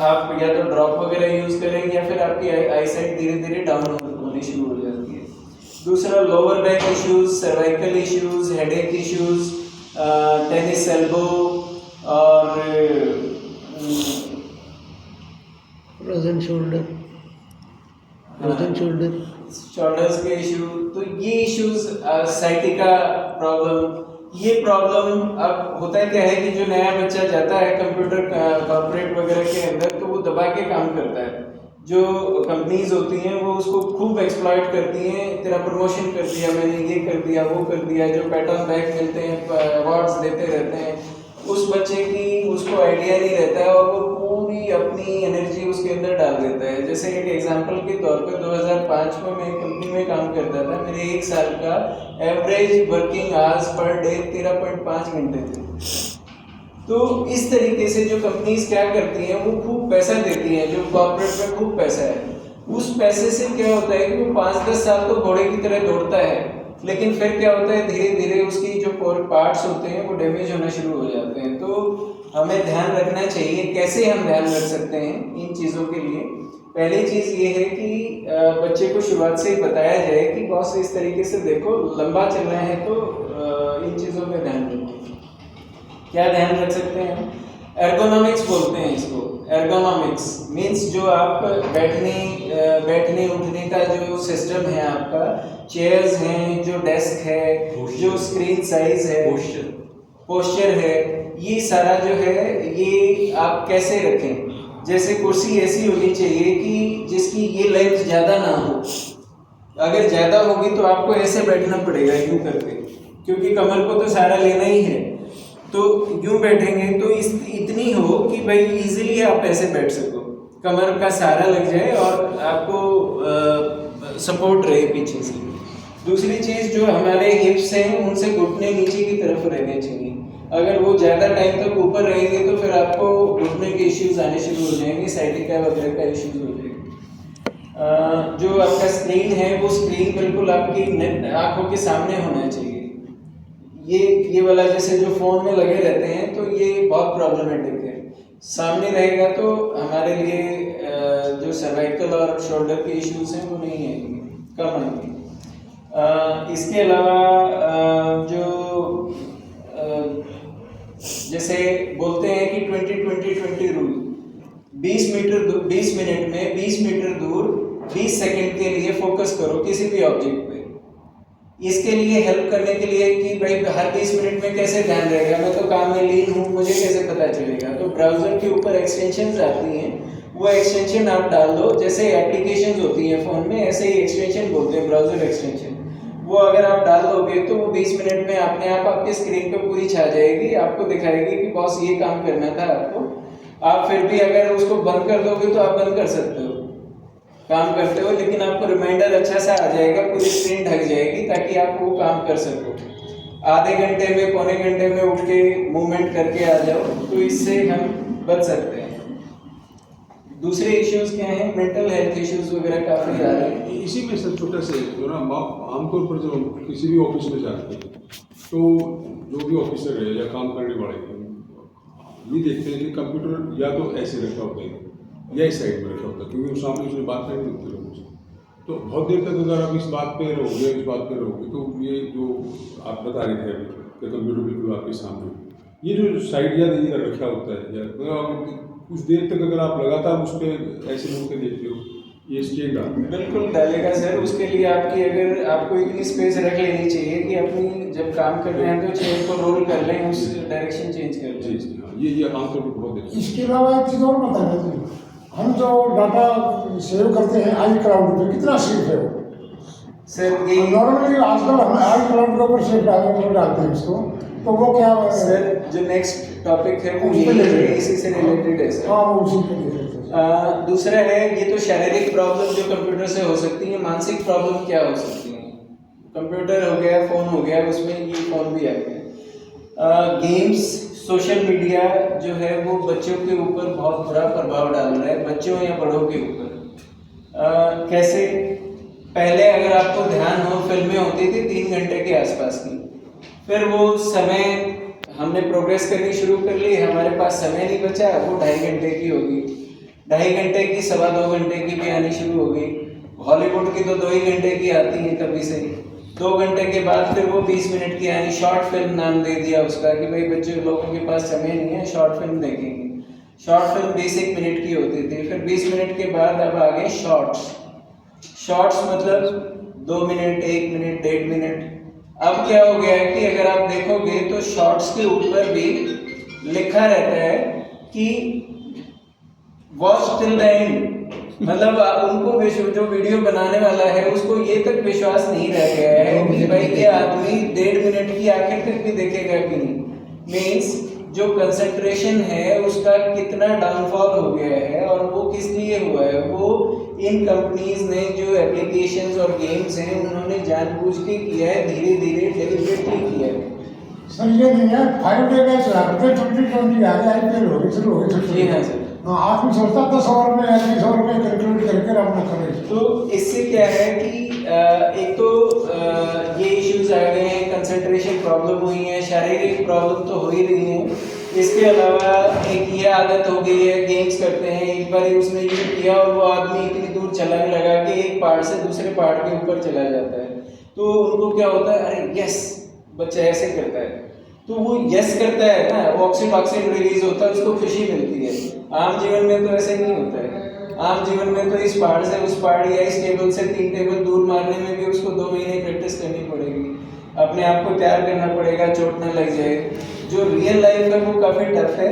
आप या तो ड्रॉप वगैरह यूज़ करेंगे या फिर आपकी आई साइट धीरे धीरे डाउन होनी शुरू हो जाती है। दूसरा lower back issues, cervical issues, headache issues, tennis elbow और फ्रोजन शोल्डर, शोल्डर्स के इशू। तो ये इश्यूज, साइटिका प्रॉब्लम, ये प्रॉब्लम अब होता है क्या है कि जो नया बच्चा जाता है कंप्यूटर कॉर्पोरेट वगैरह के अंदर, तो वो दबा के काम करता है। जो कंपनीज होती हैं वो उसको खूब एक्सप्लॉइट करती हैं, तेरा प्रमोशन कर दिया मैंने, ये कर दिया, वो कर दिया, जो पैटर्न बैग मिलते हैं, अवार्ड्स देते रहते हैं, उस बच्चे की उसको आइडिया नहीं रहता है और वो पूरी अपनी एनर्जी उसके अंदर डाल देता है। जैसे एक एग्जांपल के तौर पे 2005 में मैं एक कंपनी में काम करता था। मेरे 1 साल का average working hours per day 13.5 घंटे थे। तो इस तरीके से जो कंपनीज क्या करती हैं, वो खूब पैसा देती हैं, जो कॉर्पोरेट में खूब पैसा है, उस पैसे से क्या होता है कि वो 5-10 साल तो घोड़े की तरह दौड़ता है, लेकिन फिर क्या होता है, धीरे धीरे उसकी जो पार्ट्स होते हैं वो डैमेज होना शुरू हो जाते हैं। तो हमें ध्यान रखना चाहिए। कैसे हम ध्यान रख सकते हैं इन चीज़ों के लिए? पहली चीज़ ये है कि बच्चे को शुरुआत से ही बताया जाए कि बॉस इस तरीके से देखो, लंबा चलना है तो इन चीज़ों पे ध्यान रखो। क्या ध्यान रख सकते हैं? एर्गोनॉमिक्स बोलते हैं इसको। एर्गोनॉमिक्स मीन्स जो आप बैठने उठने का जो सिस्टम है आपका, चेयर्स हैं, जो डेस्क है, जो स्क्रीन साइज है, पोस्चर है, ये सारा जो है ये आप कैसे रखें। जैसे कुर्सी ऐसी होनी चाहिए कि जिसकी ये लेंथ ज़्यादा ना हो। अगर ज़्यादा होगी तो आपको ऐसे बैठना पड़ेगा यूँ करके, क्योंकि कमर को तो सहारा लेना ही है। तो यूँ बैठेंगे तो इतनी हो कि भाई इजीली आप ऐसे बैठ सको, कमर का सहारा लग जाए और आपको सपोर्ट रहे पीछे से। दूसरी चीज़, जो हमारे हिप्स हैं उनसे घुटने नीचे की तरफ रहने चाहिए। अगर वो ज़्यादा टाइम तक ऊपर रहेंगे तो फिर आपको घुटने के इश्यूज आने शुरू हो जाएंगे, साइटिका वगैरह का इश्यूज हो जाएंगे। जो आपका स्क्रीन है वो स्क्रीन बिल्कुल आपकी आंखों के सामने होना चाहिए। ये वाला जैसे जो फ़ोन में लगे रहते हैं तो ये बहुत प्रॉब्लमेटिक है। सामने रहेगा तो हमारे लिए जो सर्वाइकल और शोल्डर के इश्यूज हैं वो नहीं आएंगे, कम आएंगे। इसके अलावा जो जैसे बोलते हैं कि 20-20-20 रूल, 20 मिनट में 20 मीटर दूर 20 सेकंड के लिए फोकस करो किसी भी ऑब्जेक्ट पे। इसके लिए हेल्प करने के लिए कि भाई हर 20 मिनट में कैसे ध्यान रहेगा, मैं तो काम में लीन हूँ, मुझे कैसे पता चलेगा। तो ब्राउज़र के ऊपर एक्सटेंशंस आती हैं, वो एक्सटेंशन आप डाल दो। जैसे एप्लीकेशंस होती हैं फ़ोन में, ऐसे ही एक्सटेंशन बोलते हैं ब्राउज़र एक्सटेंशन। वो अगर आप डाल दोगे तो वो 20 मिनट में अपने आप आपके स्क्रीन पे पूरी छा जाएगी, आपको दिखाएगी कि बॉस ये काम करना था आपको। आप फिर भी अगर उसको बंद कर दोगे तो आप बंद कर सकते हो काम करते हो, लेकिन आपको रिमाइंडर अच्छा सा आ जाएगा, पूरी स्क्रीन ढक जाएगी ताकि आप वो काम कर सको। आधे घंटे में, पौने घंटे में उठ के मूवमेंट करके आ जाओ, तो इससे हम बच सकते हैं। दूसरे इश्यूज क्या हैं? मेंटल हेल्थ इश्यूज वगैरह काफ़ी आ रहे हैं। इसी में सर छोटा से जो ना आमतौर पर जब हम किसी भी ऑफिस में जाते हैं तो जो भी ऑफिसर है या काम करने वाले हैं, ये देखते हैं कि कंप्यूटर या तो ऐसे रखा होता है या इस साइड में रखा होता है, क्योंकि वो सामने उसमें बात करने लगते लोगों से। तो बहुत देर तक अगर आप इस बात पे रहोगे, इस बात पे रहोगे, तो ये जो आप बता रहे थे कि कंप्यूटर बिल्कुल आपके सामने, ये जो साइड या इधर रखा होता है, या कुछ देर तक अगर आप लगातार उस पर ऐसे मुड़ के देखते हो, ये स्ट्रेन डालता है। बिल्कुल डालेगा सर। उसके लिए आपको इतनी स्पेस रख लेनी चाहिए कि अपनी जब काम कर रहे हैं तो चेयर को रोल कर लें, उस डायरेक्शन चेंज कर लें। जी हाँ, ये आमतौर पर बहुत देखते हैं। इसके अलावा एक चीज़ और बताना चाहिए, हम जो डाटा सेव करते हैं आई क्लाउड पे, कितना सेफ है वो? सर ये नॉर्मली आजकल हम आई क्लाउड के ऊपर सेव डालते हैं इसको, तो वो क्या सर जो नेक्स्ट टॉपिक है वो उस पे यही ले है, लेंगे। इसी से रिलेटेड है सर। हाँ, वो उसी के लिए दूसरा है, ये तो शारीरिक प्रॉब्लम जो कंप्यूटर से हो सकती है। मानसिक प्रॉब्लम क्या हो सकती है? कंप्यूटर हो गया, फ़ोन हो गया, उसमें ये फ़ोन भी आ गया। गेम्स, सोशल मीडिया जो है वो बच्चों के ऊपर बहुत बुरा प्रभाव डाल रहा है, बच्चों या बड़ों के ऊपर। कैसे? पहले अगर आपको ध्यान हो, फिल्में होती थी 3 घंटे के आसपास की, फिर वो समय हमने प्रोग्रेस करनी शुरू कर ली, हमारे पास समय नहीं बचा, वो 2.5 घंटे की होगी, 2.5 घंटे की 2.25 घंटे की भी आनी शुरू हो गई। हॉलीवुड की तो 2 ही घंटे की आती है कभी से। 2 घंटे के बाद फिर वो 20 मिनट की आनी, शॉर्ट फिल्म नाम दे दिया उसका कि भाई बच्चे लोगों के पास समय नहीं है, शॉर्ट फिल्म देखेंगे। शॉर्ट फिल्म 20 मिनट की होती थी, फिर 20 मिनट के बाद अब आ गए शॉर्ट्स। शॉर्ट्स मतलब 2 मिनट, 1 मिनट, 1.5 मिनट। अब क्या हो गया है कि अगर आप देखोगे तो शॉर्ट्स के ऊपर भी लिखा रहता है कि वॉच टिल द एंड, मतलब उनको जो वीडियो बनाने वाला है उसको ये तक विश्वास नहीं रह गया है कि भाई ये आदमी 1.5 मिनट की आखिर तक भी देखेगा कि नहीं। मीन्स जो कंसंट्रेशन है उसका कितना डाउनफॉल हो गया है और वो किस लिए हुआ है। वो इन कंपनीज ने जो एप्लीकेशंस और गेम्स हैं उन्होंने जानबूझ के किया है, धीरे धीरे डेलिबरेटली किया है। सर ये नहीं है 5 डे मैच रहा था 2020 आ गया IPL हो गई शुरू हो गई जी हाँ सर। आदमी सोचता 10 ओवर में 20 ओवर में कैलकुलेट करके अपना करे। तो इससे क्या है कि एक तो ये इश्यूज आ गए हैं, कंसंट्रेशन प्रॉब्लम हुई है, शारीरिक प्रॉब्लम तो हो ही रही है। इसके अलावा एक ये आदत हो गई है, गेम्स करते हैं, एक बार उसने यूज किया और वो आदमी इतनी दूर छलांग लगा के एक पहाड़ से दूसरे पहाड़ के ऊपर चला जाता है। तो उनको क्या होता है, अरे यस बच्चा ऐसे करता है, तो वो यस करता है ना, ऑक्सीटोसिन रिलीज होता है, उसको खुशी मिलती है। आम जीवन में तो ऐसे नहीं होता है। आम जीवन में तो इस पहाड़ से उस पहाड़ या इस टेबल से 3 टेबल दूर मारने में भी उसको 2 महीने प्रैक्टिस करनी पड़ेगी, अपने आप को तैयार करना पड़ेगा, चोट न लग जाए। जो रियल लाइफ है वो काफ़ी टफ है,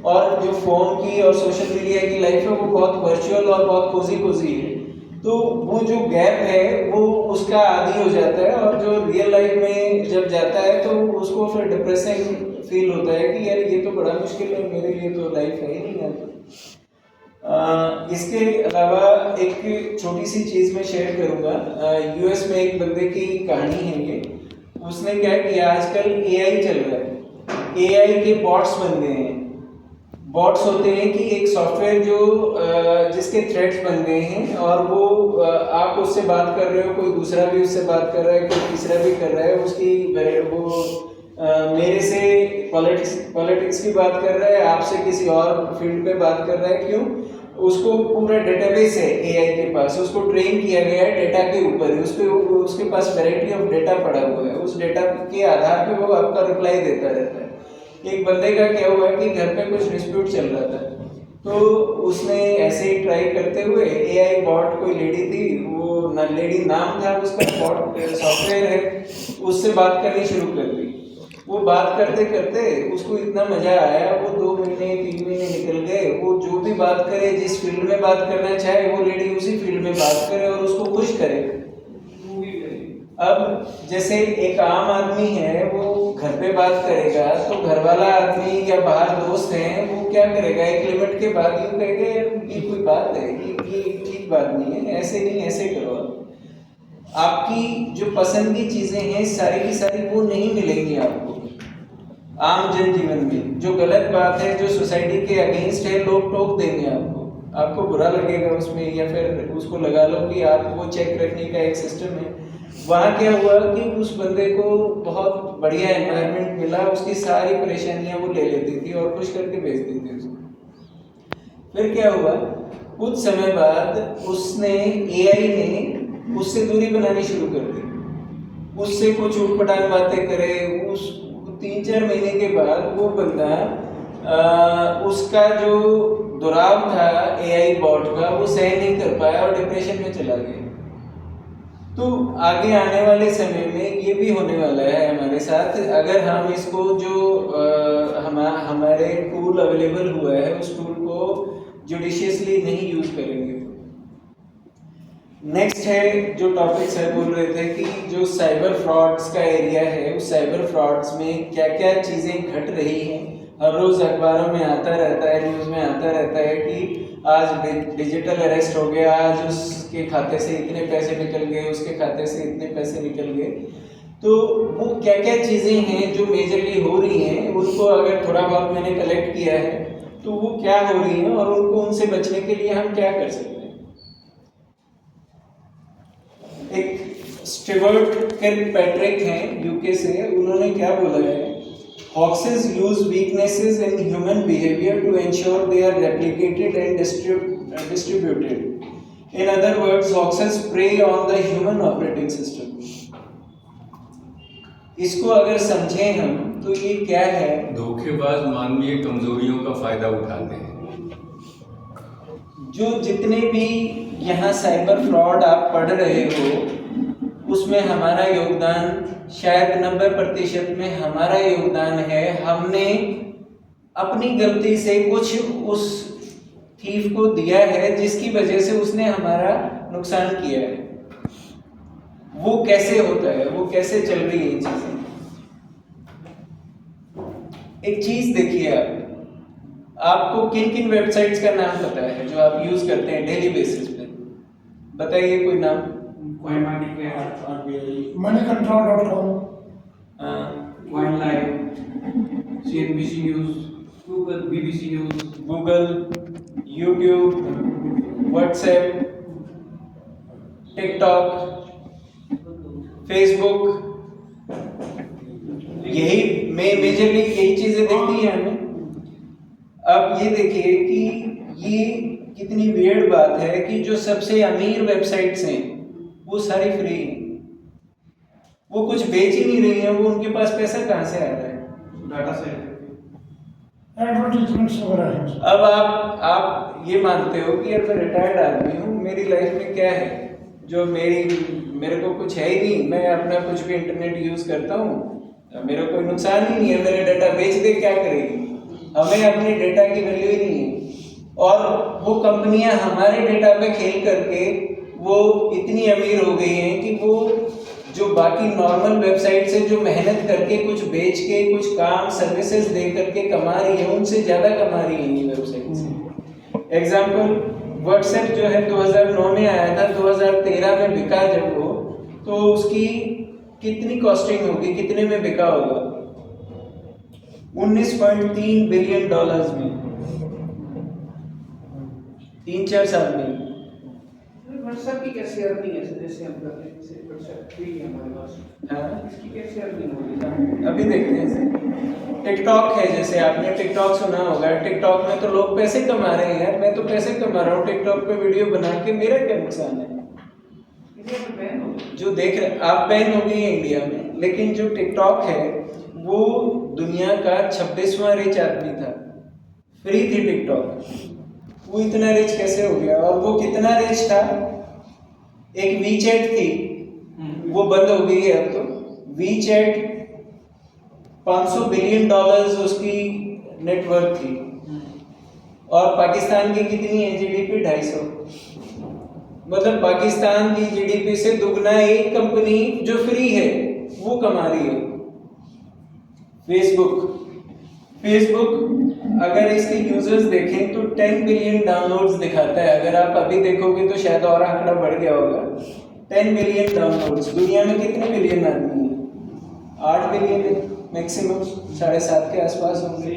और जो फोन की और सोशल मीडिया की लाइफ है वो बहुत वर्चुअल और बहुत कोजी है। तो वो जो गैप है वो उसका आदी हो जाता है, और जो रियल लाइफ में जब जाता है तो उसको फिर डिप्रेसिंग फील होता है कि यार ये तो बड़ा मुश्किल है, मेरे लिए तो लाइफ है ही नहीं है। इसके अलावा एक छोटी सी चीज़ मैं शेयर करूँगा। US में एक बंदे की कहानी है ये। उसने क्या किया, आजकल AI चल रहा है, AI के बॉट्स बन गए हैं। बॉट्स होते हैं कि एक सॉफ्टवेयर जो जिसके थ्रेड्स बन गए हैं, और वो आप उससे बात कर रहे हो, कोई दूसरा भी उससे बात कर रहा है, कोई तीसरा भी कर रहा है। उसकी वो मेरे से पॉलिटिक्स की बात कर रहा है, आपसे किसी और फील्ड पे बात कर रहा है। क्यों? उसको पूरा डेटाबेस है AI के पास, उसको ट्रेन किया गया है डेटा के ऊपर, उसके पास वैरायटी ऑफ डेटा पड़ा हुआ है। उस डेटा के आधार पे वो आपका रिप्लाई देता रहता है। एक बंदे का क्या हुआ कि घर पे कुछ डिस्प्यूट चल रहा था, तो उसने ऐसे ही ट्राई करते हुए AI बॉट, कोई लेडी थी, वो लेडी नाम था उसका, बॉट सॉफ्टवेयर है, उससे बात करनी शुरू कर दी। वो बात करते करते उसको इतना मजा आया, वो 2 महीने 3 महीने निकल गए। वो जो भी बात करे, जिस फील्ड में बात करना चाहे, वो लेडी उसी फील्ड में बात करे और उसको खुश करे। अब जैसे एक आम आदमी है, वो घर पे बात करेगा, तो घर वाला आदमी या बाहर दोस्त हैं, वो क्या करेगा, एक लिमिट के बाद यूँ कहेगा ये कोई बात है, ये ठीक बात नहीं है, ऐसे नहीं, ऐसे करो। आपकी जो पसंद की चीज़ें हैं सारी की सारी वो नहीं मिलेंगी आपको आम जनजीवन में। जो गलत बात है, जो सोसाइटी के अगेंस्ट है, लोग टोक देंगे आपको बुरा लगेगा उसमें, या फिर उसको लगा लो कि आप वो चेक रखने का एक सिस्टम है। वहाँ क्या हुआ कि उस बंदे को बहुत बढ़िया एनवायरनमेंट मिला, उसकी सारी परेशानियां वो ले लेती थी और खुश करके भेज देती उसको। फिर क्या हुआ, कुछ समय बाद उसने AI ने उससे दूरी बनानी शुरू कर दी, उससे कुछ उटपटांग बातें करे। उस 3-4 महीने के बाद वो बंदा उसका जो दुराव था AI बॉट का, वो सहन नहीं कर पाया और डिप्रेशन में चला गया। तो आगे आने वाले समय में ये भी होने वाला है हमारे साथ, अगर हम इसको जो हमारे टूल अवेलेबल हुआ है उस टूल को जुडिशियसली नहीं यूज करेंगे। नेक्स्ट है जो टॉपिक्स है, बोल रहे थे कि जो साइबर फ्रॉड्स का एरिया है, उस साइबर फ्रॉड्स में क्या क्या चीज़ें घट रही हैं। हर रोज़ अखबारों में आता रहता है, न्यूज़ में आता रहता है कि आज डिजिटल अरेस्ट हो गया, आज उसके खाते से इतने पैसे निकल गए, उसके खाते से इतने पैसे निकल गए। तो वो क्या क्या चीज़ें हैं जो मेजरली हो रही हैं, उनको अगर थोड़ा बहुत मैंने कलेक्ट किया है तो वो क्या हो रही हैं और उनको उनसे बचने के लिए हम क्या कर सकते हैं। एक स्टीवर्ट किर्कपैट्रिक हैं UK से, उन्होंने क्या बोला है, Foxes use weaknesses in human behavior to ensure they are replicated and distributed. In other words, foxes prey on the human operating system. इसको अगर समझें हम तो ये क्या है, धोखेबाज मानवीय कमजोरियों का फायदा उठाते हैं। जो जितने भी यहाँ साइबर फ्रॉड आप पढ़ रहे हो उसमें हमारा योगदान शायद 90% में हमारा योगदान है। हमने अपनी गलती से कुछ उस थीफ को दिया है जिसकी वजह से उसने हमारा नुकसान किया है। वो कैसे होता है, वो कैसे चल रही है चीजें। एक चीज देखिए, आपको किन किन वेबसाइट्स का नाम पता है जो आप यूज करते हैं डेली बेसिस पे? बताइए कोई नाम। Coin market, moneycontrol.com, coin live, CNBC news, Google, BBC news, Google, YouTube, WhatsApp, TikTok, Facebook, यही मेजरली यही चीजें दिखती हैं हमें। अब ये देखिए कि ये कितनी वियर्ड बात है कि जो सबसे अमीर वेबसाइट्स हैं वो सारी फ्री हैं, वो कुछ बेच ही नहीं रही हैं, वो उनके पास पैसा कहाँ से आ रहा है? डाटा से एडवर्टीजमेंट्स वगैरह हैं। अब आप ये मानते हो कि यार मैं रिटायर्ड आदमी हूँ, मेरी लाइफ में क्या है जो मेरे को कुछ है ही नहीं, मैं अपना कुछ भी इंटरनेट यूज करता हूँ, मेरा कोई नुकसान ही नहीं है, मेरा डाटा बेच दे क्या करेगी? हमें अपने डेटा की वैल्यू ही नहीं है। और वो कंपनियां हमारे डेटा पे खेल करके वो इतनी अमीर हो गई हैं कि वो जो बाकी नॉर्मल वेबसाइट से जो मेहनत करके कुछ बेच के कुछ काम सर्विसेज दे करके कमा रही है, उनसे ज़्यादा कमा रही है ये वेबसाइट से। एग्जाम्पल, व्हाट्सएप जो है 2009 में आया था, 2013 में बिका जब वो, तो उसकी कितनी कॉस्टिंग होगी, कितने में बिका होगा? $19.3 बिलियन में, 3-4 साल में। व्हाट्सएप की कैसे अर्निंग है? जैसे हम करते हैं, जैसे व्हाट्सएप फ्री है हमारे पास, हाँ, इसकी कैसे अर्निंग होगी? अभी देखते हैं। टिकटॉक है, जैसे आपने टिकटॉक सुना होगा, टिकटॉक में तो लोग पैसे कमा रहे हैं यार, मैं तो पैसे कमा रहा हूँ टिकटॉक पे वीडियो बना के, मेरा क्या नुकसान है? इंडिया में बैन हो गया। जो देख रहे आप, बैन हो गई है इंडिया में, लेकिन जो टिकटॉक है वो दुनिया का 26वां रिच आदमी था, फ्री थी टिकटॉक, वो इतना रिच कैसे हो गया? और वो कितना रिच था? एक वीचैट थी, वो बंद हो गई है अब तो। वीचैट $500 बिलियन उसकी नेटवर्थ थी, और पाकिस्तान की कितनी है जीडीपी? 250। मतलब पाकिस्तान की जीडीपी से दुगना एक कंपनी जो फ्री है वो कमा रही है। फेसबुक अगर इसके यूजर्स देखें तो 10 बिलियन डाउनलोड्स दिखाता है, अगर आप अभी देखोगे तो शायद और आंकड़ा बढ़ गया होगा। 10 बिलियन डाउनलोड्स, दुनिया में कितने बिलियन आदमी हैं? 8 बिलियन है मैक्सिमम, 7.5 के आसपास होंगे।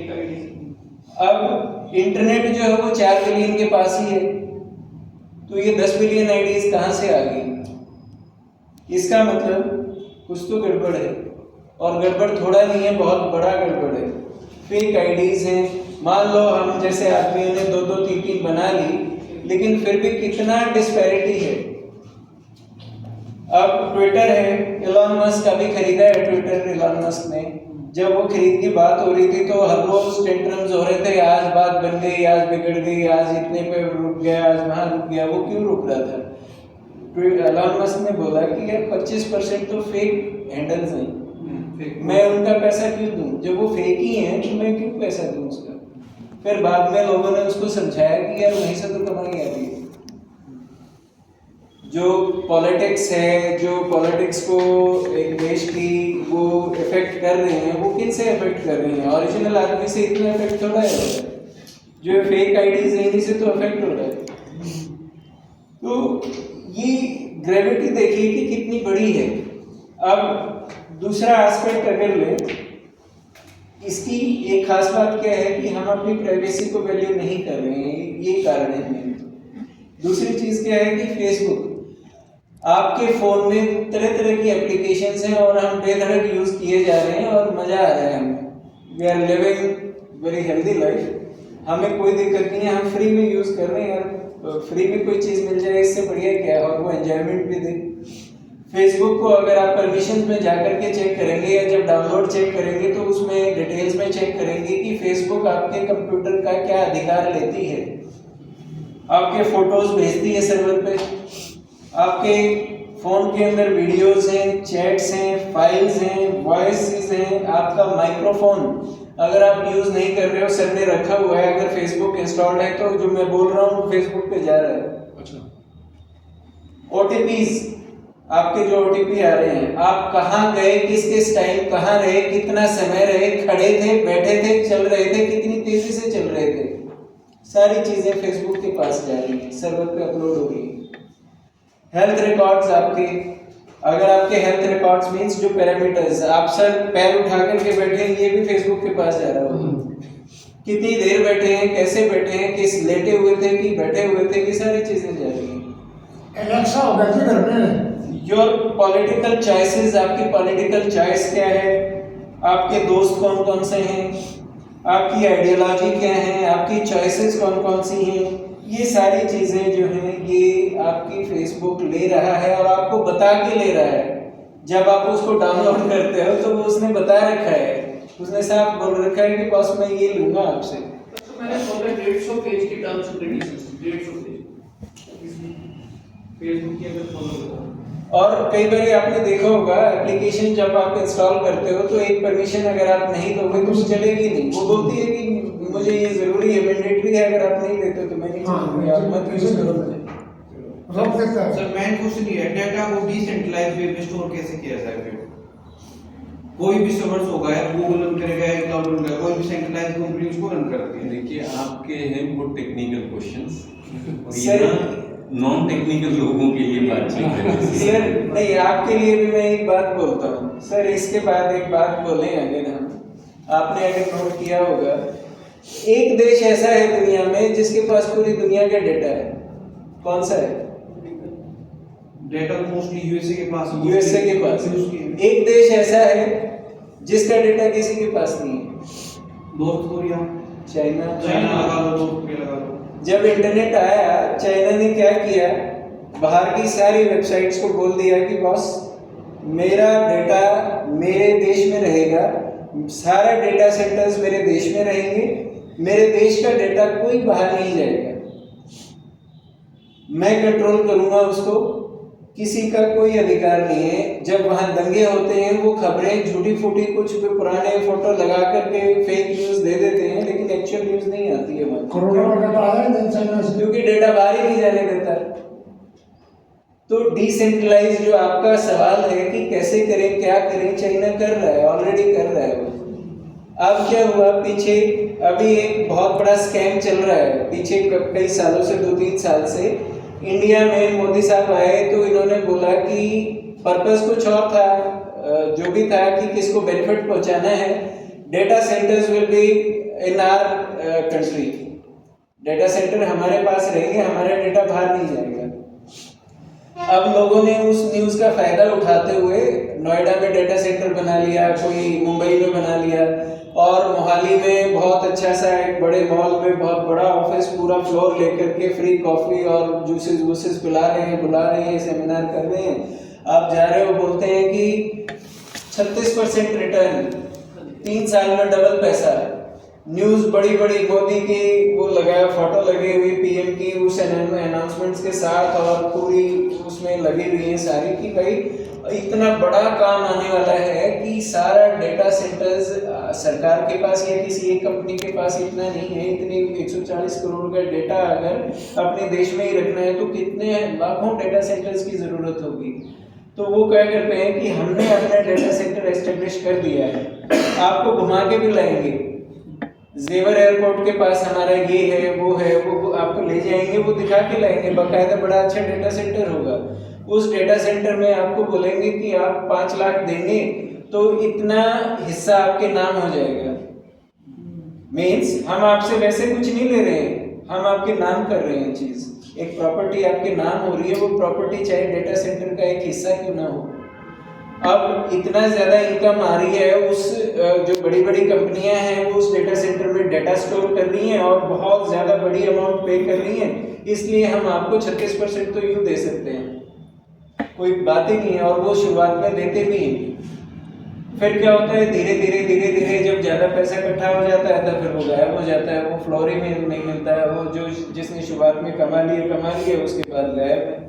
अब इंटरनेट जो है वो 4 बिलियन के पास ही है, तो ये 10 बिलियन आईडीज कहाँ से आ गई? इसका मतलब कुछ तो गड़बड़ है, और गड़बड़ थोड़ा नहीं है, बहुत बड़ा गड़बड़ है। फेक आईडीज हैं, मान लो हम जैसे आदमियों ने 2-2, 3-3 बना ली, लेकिन फिर भी कितना डिस्पैरिटी है। अब ट्विटर है, एलन मस्क का भी खरीदा है ट्विटर एलन मस्क ने। जब वो खरीद की बात हो रही थी तो हर रोज टेंट्रम्स हो रहे थे, आज बात बन गई, आज बिगड़ गई, आज इतने पे रुक गया, आज वहां रुक गया। वो क्यों रुक रहा था? एलन मस्क ने बोला कि यार 25% तो फेक हैंडल्स हैं, मैं उनका पैसा क्यों दूं? जब वो फेक ही हैं तो मैं क्यों पैसा दूं उसका? फिर बाद में लोगों ने उसको समझाया कि यार वहीं से तो कमाई आ रही है। जो पॉलिटिक्स है, जो पॉलिटिक्स को एक देश की वो इफेक्ट कर रहे हैं, वो किन से इफेक्ट कर रहे हैं? ओरिजिनल आदमी से इतना इफेक्ट थोड़ा है, जो फेक आईडीज है इन्हीं से तो इफेक्ट हो रहा है। तो ये ग्रेविटी देखिए कि कितनी बड़ी है। अब दूसरा एस्पेक्ट अगर ले, इसकी एक खास बात क्या है कि हम अपनी प्राइवेसी को वैल्यू नहीं कर रहे हैं, ये कारण है। दूसरी चीज क्या है कि फेसबुक, आपके फोन में तरह तरह की एप्लीकेशंस हैं और हम बेधड़क यूज किए जा रहे हैं और मजा आ रहा है हमें। We are living very healthy life, हमें कोई दिक्कत नहीं है, हम फ्री में यूज कर रहे हैं यार, फ्री में कोई चीज मिल जाए इससे बढ़िया क्या है, और वो एंजॉयमेंट भी दे। फेसबुक को अगर आप परमिशन में जाकर के चेक करेंगे या जब डाउनलोड चेक करेंगे तो उसमें डिटेल्स में चेक करेंगे कि फेसबुक आपके कंप्यूटर का क्या अधिकार लेती है। आपके फोटोज भेजती है सर्वर पे, आपके फोन के अंदर वीडियोस हैं, चैट्स हैं, फाइल्स हैं, वॉइसेस हैं, आपका माइक्रोफोन अगर आप यूज नहीं कर रहे हो, सर ने रखा हुआ है, अगर फेसबुक इंस्टॉल्ड है तो जो मैं बोल रहा हूँ वो फेसबुक पे जा रहा है। अच्छा। ओटीपीज, आपके जो OTP आ रहे हैं, आप कहाँ गए, किस किस टाइम कहाँ रहे, कितना समय रहे, खड़े थे, बैठे थे, चल रहे थे, कितनी तेजी से चल रहे थे, सारी चीजें फेसबुक के पास जा रही है, सर्वर पे अपलोड हो रही है। हेल्थ रिकॉर्ड्स आपके, अगर आपके हेल्थ रिकॉर्ड्स मींस जो पैरामीटर्स, आप सर पैर उठा करके बैठे हैं, ये भी फेसबुक के पास जा रहा होगा। कितनी देर बैठे हैं, कैसे बैठे हैं, किस लेटे हुए थे कि बैठे हुए थे, ये सारी चीजें जा रही हैं। एलेक्सा हो गया जी घर में। योर पॉलिटिकल चॉइसेस, आपकी पॉलिटिकल चॉइस क्या है, आपके दोस्त कौन कौन से हैं, आपकी आइडियोलॉजी क्या है, आपकी चॉइसेस कौन कौन सी हैं, ये सारी चीजें जो हैं ये आपकी फेसबुक ले रहा है और आपको बता के ले रहा है। जब आप उसको डाउनलोड करते हो तो वो उसने बता रखा है, उसने साफ बोल रखा है कि बस मैं ये लूंगा आपसे। तो मैंने बोला 150 पेज की terms and conditions, 150 page Facebook की अगर फॉलो करो। और कई बार आपने देखा होगा एप्लीकेशन जब आप इंस्टॉल करते हो तो एक परमिशन अगर आप नहीं दोगे तो वो चलेगी नहीं, वो बोलती है कि मुझे ये जरूरी है, मैंडेटरी है, अगर आप नहीं देते तो मैं नहीं चलूंगी, आप मत यूज करो। रोक देता है। सर मेन क्वेश्चन ये है, डाटा को डिसेंट्रलाइज वे में स्टोर कैसे किया जाए? कोई भी सर्वर्स होगा, गूगल रन करेगा, क्लाउड रन करेगा, कोई भी सेंट्रलाइज्ड कंपनी उसको रन करती है। देखिए आपके हैं बहुत technical questions, sir non technical लोगों के लिए बातचीत है। सर नहीं, आपके लिए भी मैं एक बात बोलता हूँ सर, इसके बाद एक बात बोलें अगर हम, आपने अगर नोट किया होगा, एक देश ऐसा है दुनिया में जिसके पास पूरी दुनिया का डेटा है, कौन सा है? डेटा मोस्टली यूएसए के पास, यूएसए के पास। एक देश ऐसा है जिसका डेटा किसी के पास नहीं है, नॉर्थ कोरिया, चाइना। लगा लो, नॉर्थ कोरिया लगा लो। जब इंटरनेट आया, चाइना ने क्या किया, बाहर की सारी वेबसाइट्स को बोल दिया कि बॉस मेरा डेटा मेरे देश में रहेगा, सारा डेटा सेंटर्स मेरे देश में रहेंगे, मेरे देश का डेटा कोई बाहर नहीं जाएगा, मैं कंट्रोल करूंगा उसको, किसी का कोई अधिकार नहीं है। जब वहां दंगे होते हैं वो खबरें झूठी फूटी कुछ भी पुराने फोटो लगा करके फेक न्यूज दे देते हैं, लेकिन एक्चुअल न्यूज नहीं आती है वहां, कोरोना का डेटा आया नहीं चाइना से, क्योंकि डेटा बाहर ही नहीं जाने देता। तो डिसेंट्रलाइज जो आपका सवाल है कि कैसे करें, क्या करें, चाइना कर रहा है, ऑलरेडी कर रहा है वो। अब क्या हुआ, पीछे अभी एक बहुत बड़ा स्कैम चल रहा है, पीछे कई सालों से, 2-3 साल से इंडिया में मोदी साहब आए तो इन्होंने बोला कि पर्पस कुछ और था, जो भी था कि किसको बेनिफिट पहुंचाना है, data centres will be in our country, data centre हमारे पास रहेंगे, हमारा डेटा बाहर नहीं जाएगा। अब लोगों ने उस न्यूज़ का फायदा उठाते हुए नोएडा में डेटा सेंटर बना लिया, कोई मुंबई में बना लिया, और मोहाली में बहुत अच्छा सा एक बड़े मॉल में बहुत बड़ा ऑफिस, पूरा फ्लोर लेकर के फ्री कॉफी और जूसेस वूसेस पिला रहे हैं, बुला रहे हैं, सेमिनार कर रहे हैं। आप जा रहे हो, बोलते हैं कि 36% रिटर्न, 3 साल में डबल पैसा। न्यूज़ बड़ी बड़ी मोदी की वो लगाया, फोटो लगी हुई पीएम की उस अनाउंसमेंट्स के साथ, और पूरी उसमें लगी हुई है सारी कि भाई इतना बड़ा काम आने वाला है कि सारा डेटा सेंटर्स सरकार के पास या किसी एक कंपनी के पास इतना नहीं है, इतने 140 करोड़ का डेटा अगर अपने देश में ही रखना है तो कितने लाखों डेटा सेंटर्स की जरूरत होगी। तो वो क्या करते हैं कि हमने अपना डेटा सेंटर एस्टेब्लिश कर दिया है, आपको घुमा के भी लाएंगे, जेवर एयरपोर्ट के पास हमारा ये है वो है, वो आपको ले जाएंगे, वो दिखा के लाएंगे, बाकायदा बड़ा अच्छा डेटा सेंटर होगा। उस डेटा सेंटर में आपको बोलेंगे कि आप 5 लाख देंगे तो इतना हिस्सा आपके नाम हो जाएगा। मीन्स हम आपसे वैसे कुछ नहीं ले रहे हैं, हम आपके नाम कर रहे हैं चीज, एक प्रॉपर्टी आपके नाम हो रही है, वो प्रॉपर्टी चाहे डेटा सेंटर का एक हिस्सा क्यों ना हो। अब इतना ज्यादा इनकम आ रही है, उस जो बड़ी बड़ी कंपनियां हैं वो उस डेटा सेंटर में डेटा स्टोर कर रही हैं और बहुत ज्यादा बड़ी अमाउंट पे कर रही हैं, इसलिए हम आपको 36% तो यूं दे सकते हैं, कोई बात ही नहीं है। और वो शुरुआत में देते भी हैं, फिर क्या होता है धीरे धीरे जब ज्यादा पैसा इकट्ठा हो जाता है तो फिर वो गायब हो जाता है, वो फ्लोर ही में नहीं मिलता है, वो जो जिसने शुरुआत में कमा लिए उसके बाद गायब है।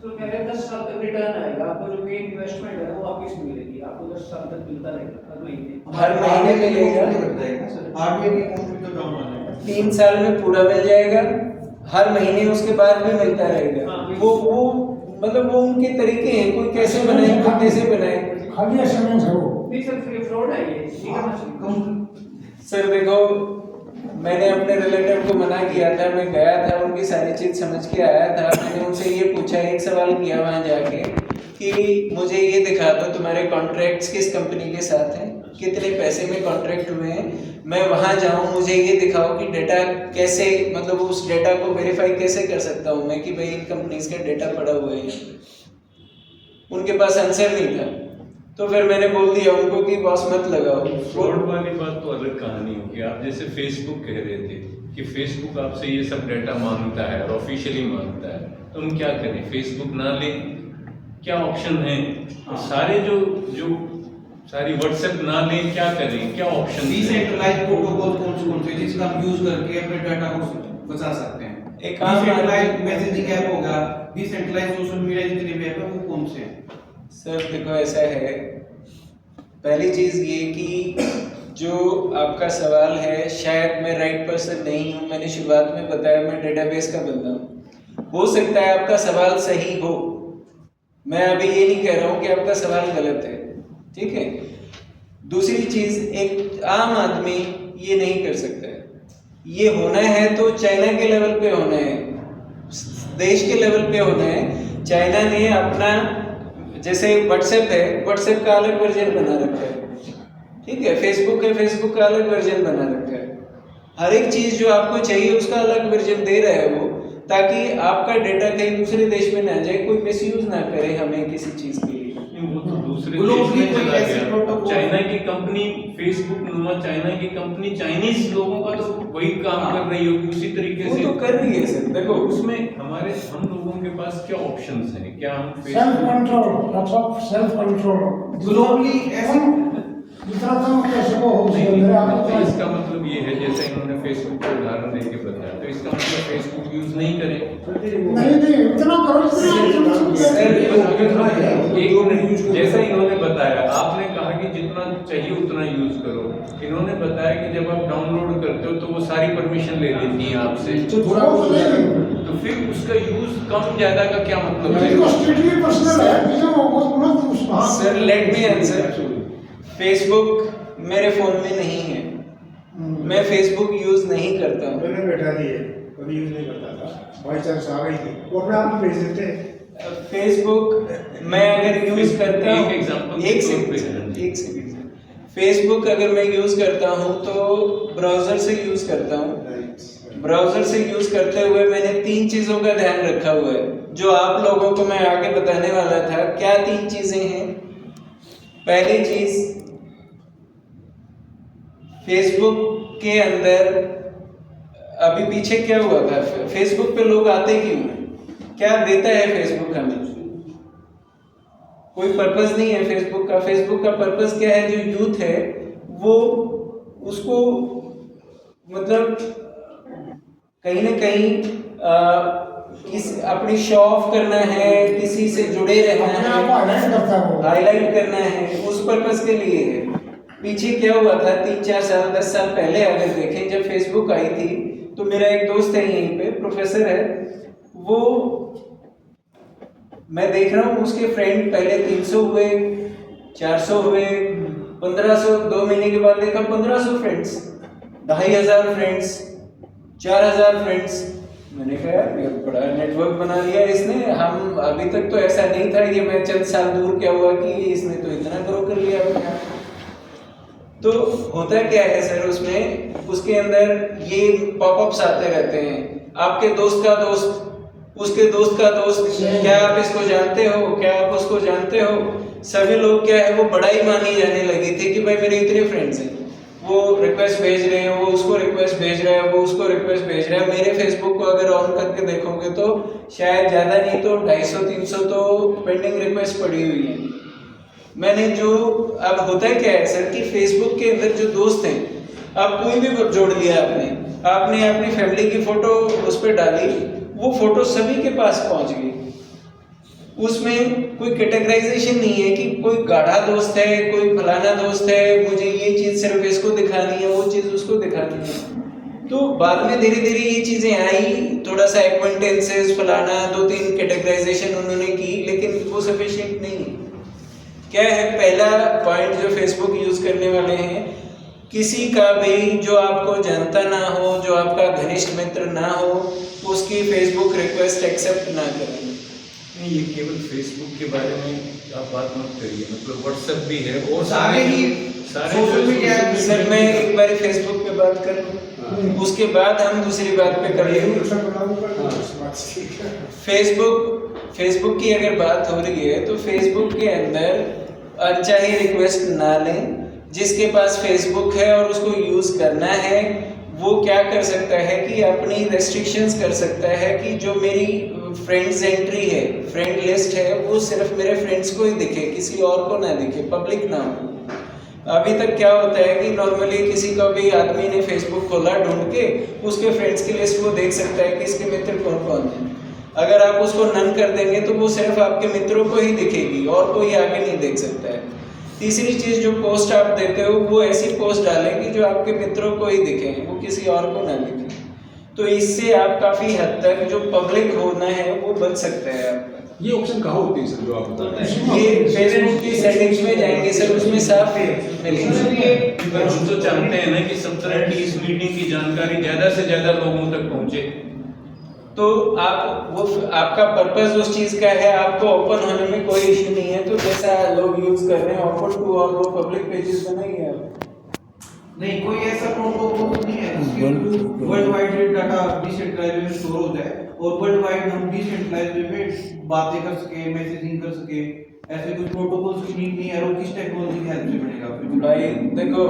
तो कह रहे हैं 10 साल तक रिटर्न आएगा, आपको जो मेन इन्वेस्टमेंट है वो वापस मिलेगी, आपको 10 साल तक मिलता रहेगा हर महीने मिलेगा, हार्डवेयर की कॉस्ट भी तो डाउन आ जाएगा, 3 साल में पूरा मिल जाएगा, हर महीने उसके बाद भी मिलता रहेगा। वो मतलब वो उनके तरीके हैं, कोई कैसे बनाए कोई कैसे बनाए। खाली एसएमएस है वो। नहीं सर, फ्रॉड है ये, नहीं करना चाहिए। सर देखो, मैंने अपने रिलेटिव को मना किया था, मैं गया था, उनकी सारी चीज़ समझ के आया था। मैंने उनसे ये पूछा, एक सवाल किया वहाँ जाके कि मुझे ये दिखा दो तुम्हारे कॉन्ट्रैक्ट्स किस कंपनी के साथ हैं, कितने पैसे में कॉन्ट्रैक्ट हुए हैं, मैं वहाँ जाऊँ, मुझे ये दिखाओ कि डेटा कैसे, मतलब उस डेटा को वेरीफाई कैसे कर सकता हूँ मैं कि भाई इन कंपनीज का डेटा पड़ा हुआ है। उनके पास आंसर नहीं था, तो फिर मैंने बोल दिया उनको कि बॉस मत लगाओ। फ्रॉड वाली बात तो अलग कहानी होगी। आप जैसे फेसबुक कह रहे थे कि फेसबुक आपसे ये सब डेटा मांगता है और ऑफिशियली मांगता है, तो हम क्या करें? फेसबुक ना लें? क्या ऑप्शन है? सारे जो सारी व्हाट्सएप ना लें, क्या करें? क्या ऑप्शन? डिसेंट्रलाइज प्रोटोकॉल कौन से जिसका हम यूज करके अपने डाटा को बचा सकते हैं? एक डिसेंट्रलाइज मैसेजिंग ऐप होगा, डिसेंट्रलाइज सोशल मीडिया जितने भी ऐप है वो कौन से हैं? सर देखो ऐसा है, पहली चीज़ ये कि जो आपका सवाल है, शायद मैं राइट पर्सन नहीं हूँ। मैंने शुरुआत में बताया मैं डेटाबेस का बंदा हूँ। हो सकता है आपका सवाल सही हो, मैं अभी ये नहीं कह रहा हूँ कि आपका सवाल गलत है, ठीक है। दूसरी चीज़, एक आम आदमी ये नहीं कर सकता है। ये होना है तो चाइना के लेवल पे होना है, देश के लेवल पे होना है। चाइना ने अपना, जैसे व्हाट्सएप है, व्हाट्सएप का अलग वर्जन बना रखा है, ठीक है। फेसबुक है, फेसबुक का अलग वर्जन बना रखा है। हर एक चीज़ जो आपको चाहिए उसका अलग वर्जन दे रहा है वो, ताकि आपका डेटा कहीं दूसरे देश में ना जाए, कोई मिसयूज ना करे हमें किसी चीज़ के लिए। वो तो दूसरे Globally देश में कोई चला ऐसी गया। protocol- चाइना की कंपनी फेसबुक नुमा, चाइना की कंपनी चाइनीज लोगों का तो वही काम कर रही होगी उसी तरीके वो से। तो कर रही है सर। देखो उसमें हम लोगों के पास क्या ऑप्शंस हैं? क्या हम self control, self control Globally ऐसे- जितना कम कर सको हो उसके अंदर आप तो इसका मतलब ये है, जैसे इन्होंने फेसबुक का उदाहरण देके बताया, तो इसका मतलब फेसबुक यूज नहीं करें। नहीं उतना करो एक मिनट, जैसे इन्होंने बताया, आपने कहा कि जितना चाहिए उतना यूज करो। इन्होंने बताया कि जब आप डाउनलोड करते हो तो वो सारी परमिशन ले लेती है आपसे, तो फिर उसका यूज कम ज्यादा का क्या मतलब है? Sir let me answer. Facebook मेरे फोन में नहीं है, मैं फेसबुक यूज नहीं करता हूँ। मैंने बैठा दिए, कभी यूज नहीं करता था, बाई चांस आ गई थी, वो अपने आप भेज देते हैं। फेसबुक मैं अगर यूज करता हूँ, एक एग्जांपल एक सेकंड, फेसबुक अगर मैं यूज करता हूँ तो ब्राउजर से यूज करता हूँ। ब्राउजर से यूज करते हुए मैंने 3 चीजों का ध्यान रखा हुआ है, जो आप लोगों को मैं आगे बताने वाला था। क्या 3 चीजें हैं? पहली चीज, फेसबुक के अंदर अभी पीछे क्या हुआ था, फेसबुक पे लोग आते क्यों हैं? क्या देता है फेसबुक हमें? कोई पर्पस नहीं है फेसबुक का। फेसबुक का पर्पस क्या है? जो यूथ है वो उसको मतलब कहीं ना कहीं अपनी शो ऑफ करना है, किसी से जुड़े रहना है, हाईलाइट करना है, उस पर्पस के लिए है। पीछे क्या हुआ था 3-4 साल 10 साल पहले अगर देखें, जब फेसबुक आई थी, तो मेरा एक दोस्त है यहीं पे, प्रोफेसर है, वो मैं देख रहा हूँ उसके फ्रेंड पहले 300 हुए, 400 हुए, 1500, 2 महीने के बाद देखा 1500 फ्रेंड्स, 2500 फ्रेंड्स, 4000 फ्रेंड्स। मैंने कहा यार ये बड़ा नेटवर्क बना लिया इसने, हम अभी तक तो ऐसा नहीं था, ये मैं चंद साल दूर क्या हुआ कि इसने तो इतना ग्रो कर लिया अपना। तो होता क्या है सर, उसमें उसके अंदर ये पॉपअप्स आते रहते हैं, आपके दोस्त का दोस्त, उसके दोस्त का दोस्त, क्या आप इसको जानते हो, क्या आप उसको जानते हो। सभी लोग क्या है वो बड़ाई मानी जाने लगी थी कि भाई मेरे इतने फ्रेंड्स हैं, वो रिक्वेस्ट भेज रहे हैं, वो उसको रिक्वेस्ट भेज रहा है, वो उसको रिक्वेस्ट भेज रहा है। मेरे फेसबुक को अगर ऑन करके देखोगे तो शायद ज़्यादा नहीं तो 250-300 तो पेंडिंग रिक्वेस्ट पड़ी हुई है। मैंने जो अब होता है क्या है सर कि फेसबुक के अंदर जो दोस्त हैं, आप कोई भी जोड़ लिया आपने अपनी फैमिली की फोटो उस पर डाली, वो फोटो सभी के पास पहुंच गई। उसमें कोई कैटेगराइजेशन नहीं है कि कोई गाढ़ा दोस्त है, कोई फलाना दोस्त है, मुझे ये चीज़ सिर्फ इसको दिखानी है, वो चीज़ उसको दिखानी है। तो बाद में धीरे धीरे ये चीज़ें आई, थोड़ा सा एक्वेंटेंसेस फलाना 2-3 कैटेगराइजेशन उन्होंने की, लेकिन वो सफिशिएंट नहीं है। क्या है, पहला पॉइंट जो फेसबुक यूज़ करने वाले हैं, किसी का भी जो आपको जानता ना हो, जो आपका घनिष्ठ मित्र ना हो, उसकी फेसबुक रिक्वेस्ट एक्सेप्ट ना करें। नहीं, ये केवल फेसबुक के बारे में आप बात मत करिए, मतलब व्हाट्सएप भी है और सारे ही सोशल मीडिया। सर मैं एक बार फेसबुक पे बात कर लूं, उसके बाद हम दूसरी बात पे कर लेंगे। फेसबुक की अगर बात हो रही है तो फेसबुक के अंदर अनचाही रिक्वेस्ट ना लें। जिसके पास फेसबुक है और उसको यूज़ करना है, वो क्या कर सकता है कि अपनी रेस्ट्रिक्शंस कर सकता है कि जो मेरी फ्रेंड्स एंट्री है, फ्रेंड लिस्ट है, वो सिर्फ मेरे फ्रेंड्स को ही दिखे, किसी और को ना दिखे, पब्लिक ना हो। अभी तक क्या होता है कि नॉर्मली किसी का भी आदमी ने फेसबुक खोला ढूंढ के, उसके फ्रेंड्स की लिस्ट वो देख सकता है कि इसके मित्र कौन कौन है। अगर आप उसको नन कर देंगे तो वो सिर्फ आपके मित्रों को ही दिखेगी और कोई आगे नहीं देख सकता है। तीसरी चीज़, जो पोस्ट आप देते हो वो ऐसी पोस्ट डालें कि जो आपके मित्रों को ही दिखे, वो किसी और को ना दिखे। तो इससे आप काफ़ी हद तक जो पब्लिक होना है वो बच सकता है आपका। ये ऑप्शन कहाँ होती है सर जो आप बता रहे हैं? ये फेसबुक की सेटिंग्स में जाएंगे सर, उसमें साफ मिलेंगे। पर हम तो चाहते हैं ना कि सब तरह की इस मीटिंग की जानकारी ज़्यादा से ज़्यादा लोगों तक पहुँचे। तो आपका पर्पस उस चीज़ का है, आपको ओपन होने में कोई इश्यू नहीं है। तो जैसा लोग यूज़ कर रहे हैं ओपन टू ऑल, वो पब्लिक पेजेस बनाइए आप। नहीं, कोई ऐसा प्रोटोकॉल नहीं है जिसके वर्ल्ड वाइड डाटा डिसेंट्रलाइज में स्टोर हो जाए और वर्ल्ड वाइड हम डिसेंट्रलाइज में बातें कर सके, मैसेजिंग कर सके। ऐसे कुछ प्रोटोकॉल्स की नीड नहीं है। और किस टेक्नोलॉजी की हेल्प से बनेगा? भाई देखो,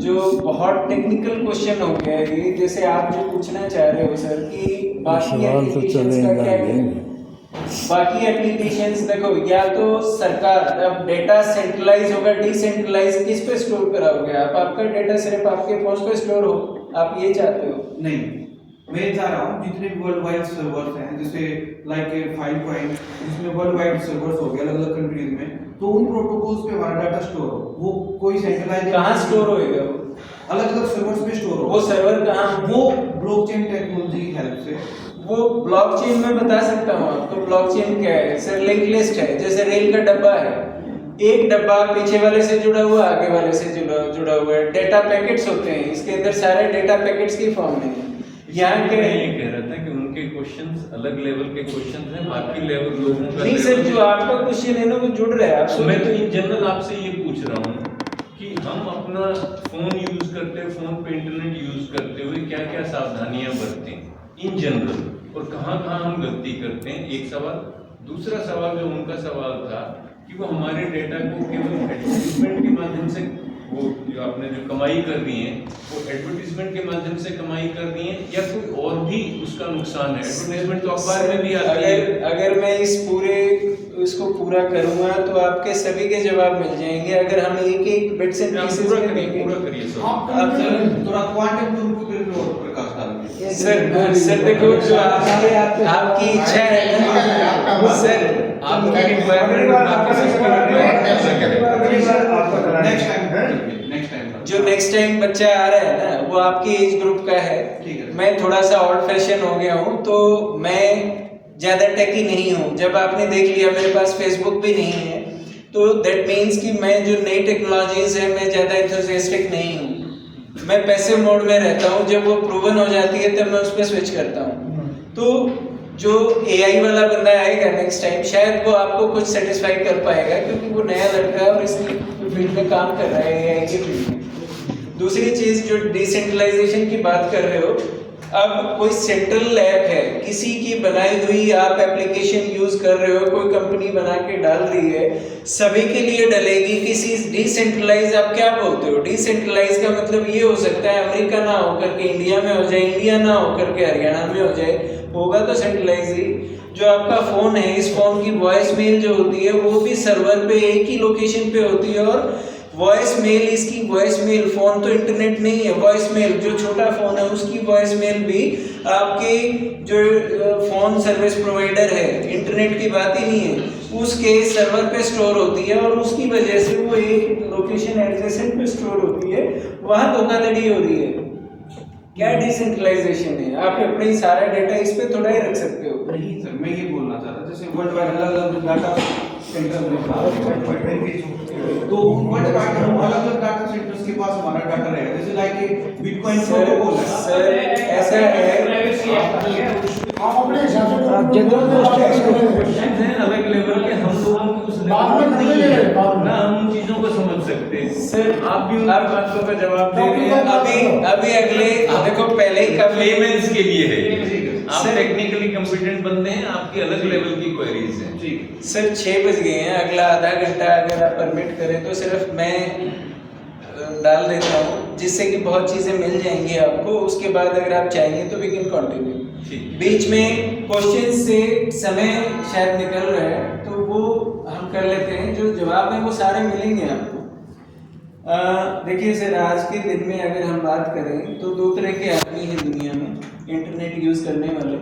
जो बहुत टेक्निकल क्वेश्चन हो गया है ये, जैसे आप जो पूछना चाह रहे हो सर कि बाकी एप्लीकेशंस का क्या है। बाकी एप्लीकेशंस देखो, या तो सरकार, अब डेटा सेंट्रलाइज होगा, डिसेंट्रलाइज किस पे स्टोर कराओगे आप? आपका डेटा सिर्फ आपके फोन पे स्टोर हो, आप ये चाहते हो? नहीं, मैं चाह रहा हूँ जितने भी वर्ल्ड वाइड सर्वर्स हैं, जैसे लाइक फाइल पॉइंट, जिसमें वर्ल्ड वाइड सर्वर्स हो गए अलग अलग कंट्रीज में, तो उन प्रोटोकॉल्स पे हमारा डाटा स्टोर हो। वो कोई सेंट्रलाइज कहाँ स्टोर होएगा? वो अलग अलग सर्वर्स पे स्टोर हो। वो सर्वर कहाँ? वो ब्लॉकचेन टेक्नोलॉजी की हेल्प से। वो ब्लॉकचेन में बता सकता हूँ आपको। ब्लॉकचेन क्या है सर? लिंक लिस्ट है। जैसे रेल का डब्बा है, एक डब्बा पीछे वाले से जुड़ा हुआ, आगे वाले से जुड़ा हुआ है। डेटा पैकेट्स होते हैं, इसके अंदर सारे डेटा पैकेट्स की फॉर्म में है। यहाँ के ये कह रहा था कि उनके क्वेश्चंस अलग लेवल के क्वेश्चंस हैं, बाकी लेवल लोगों का नहीं सर, जो आपका क्वेश्चन है ना वो जुड़ रहा है। आप मैं तो इन जनरल आपसे ये पूछ रहा हूँ कि हम अपना फोन यूज करते हैं, फोन पे इंटरनेट यूज करते हुए क्या क्या सावधानियां बरतें इन जनरल, और कहाँ कहाँ हम गलती करते हैं, एक सवाल। दूसरा सवाल जो उनका सवाल था कि वो हमारे डेटा को केवल एडवर्टीजमेंट के माध्यम से, वो जो आपने जो कमाई कर रही है वो एडवर्टीजमेंट के माध्यम से कमाई कर रही है या कोई और भी उसका नुकसान है? एडवर्टीजमेंट तो अखबार में भी आती है। अगर मैं इसको पूरा करूंगा तो आपके सभी के जवाब मिल जाएंगे। अगर हम एक एक बिट्स एंड पीसेस पूरा में करिए, देंगे। पूरा करिए सर। आप थोड़ा क्वांटम कंप्यूटर पे और प्रकाश डालिए। सर देखो, जो आपकी इच्छा है ना सर, आपकी रिक्वायरमेंट, जो नेक्स्ट टाइम बच्चा आ रहा है ना वो आपके एज ग्रुप का है। ठीक है। मैं थोड़ा सा ओल्ड फैशन हो गया हूँ, तो मैं ज़्यादा टेकी नहीं हूँ। जब आपने देख लिया मेरे पास फेसबुक भी नहीं है, तो दैट मीन्स कि मैं जो नई टेक्नोलॉजीज है मैं ज़्यादा एंथुसियास्टिक नहीं हूँ। मैं पैसिव मोड में रहता हूँ। जब वो प्रूवन हो जाती है तब मैं उस पर स्विच करता हूँ। तो जो AI वाला बंदा आएगा नेक्स्ट टाइम, शायद वो आपको कुछ सेटिस्फाई कर पाएगा, क्योंकि वो नया लड़का है और इस फील्ड में काम कर रहा है, AI की फील्ड में। दूसरी चीज़, जो डिसेंट्रलाइजेशन की बात कर रहे हो, अब कोई सेंट्रल ऐप है, किसी की बनाई हुई आप एप्लीकेशन यूज कर रहे हो, कोई कंपनी बना के डाल रही है, सभी के लिए डलेगी। किसी डिसेंट्रलाइज आप क्या बोलते हो? डिसेंट्रलाइज का मतलब ये हो सकता है अमेरिका ना होकर के इंडिया में हो जाए, इंडिया ना होकर के हरियाणा में हो जाए, होगा तो सेंट्रलाइज ही। जो आपका फ़ोन है, इस फ़ोन की वॉइस मेल जो होती है वो भी सर्वर पे एक ही लोकेशन पे होती है, और वॉइस मेल, इसकी वॉइस मेल, फ़ोन तो इंटरनेट नहीं है, वॉइस मेल जो छोटा फ़ोन है उसकी वॉइस मेल भी आपके जो फ़ोन सर्विस प्रोवाइडर है, इंटरनेट की बात ही नहीं है, उसके सर्वर पे स्टोर होती है, और उसकी वजह से वो एक लोकेशन एडजेसेंट पे स्टोर होती है, वहाँ धोखाधड़ी हो रही है। क्या डिसेंट्रलाइजेशन है? आप अपना ही सारा डाटा इस पे थोड़ा ही रख सकते हो। नहीं सर, मैं ये बोलना चाह रहा, जैसे वर्ल्ड वाइड अलग अलग डाटा सेंटर तो वर्ल्ड वाइड हम अलग अलग डाटा सेंटर्स के पास हमारा डाटा रहेगा, जैसे लाइक बिटकॉइन प्रोटोकॉल है सर ऐसा है, प्राइवेसी एक्ट है आप अपने हिसाब से आप जनरल क्वेश्चन हैं अलग लेवल के, हम लोगों की उस बाद में लेवल करेंगे, नहीं बाद में। है ना, हम उन चीजों को समझ सकते हैं। सर आप भी उन बातों का जवाब दे रहे हैं। अभी अगले देखो पहले ही कब लेमेंस के लिए है ये। आप सर- टेक्निकली कॉम्पिटेंट बंदे हैं, आपकी अलग लेवल की क्वेरीज हैं। ठीक सर 6 बज गए हैं, अगला आधा घंटा अगर आप परमिट करें तो सिर्फ मैं डाल देता हूँ, जिससे कि बहुत चीज़ें मिल जाएंगी आपको। उसके बाद अगर आप चाहेंगे तो वी कैन कंटिन्यू। बीच में क्वेश्चन से समय शायद निकल रहा है तो वो हम कर लेते हैं, जो जवाब है वो सारे मिलेंगे आपको। देखिए सर, आज के दिन में अगर हम बात करें तो 2 तरह के आदमी हैं दुनिया में इंटरनेट यूज़ करने वाले।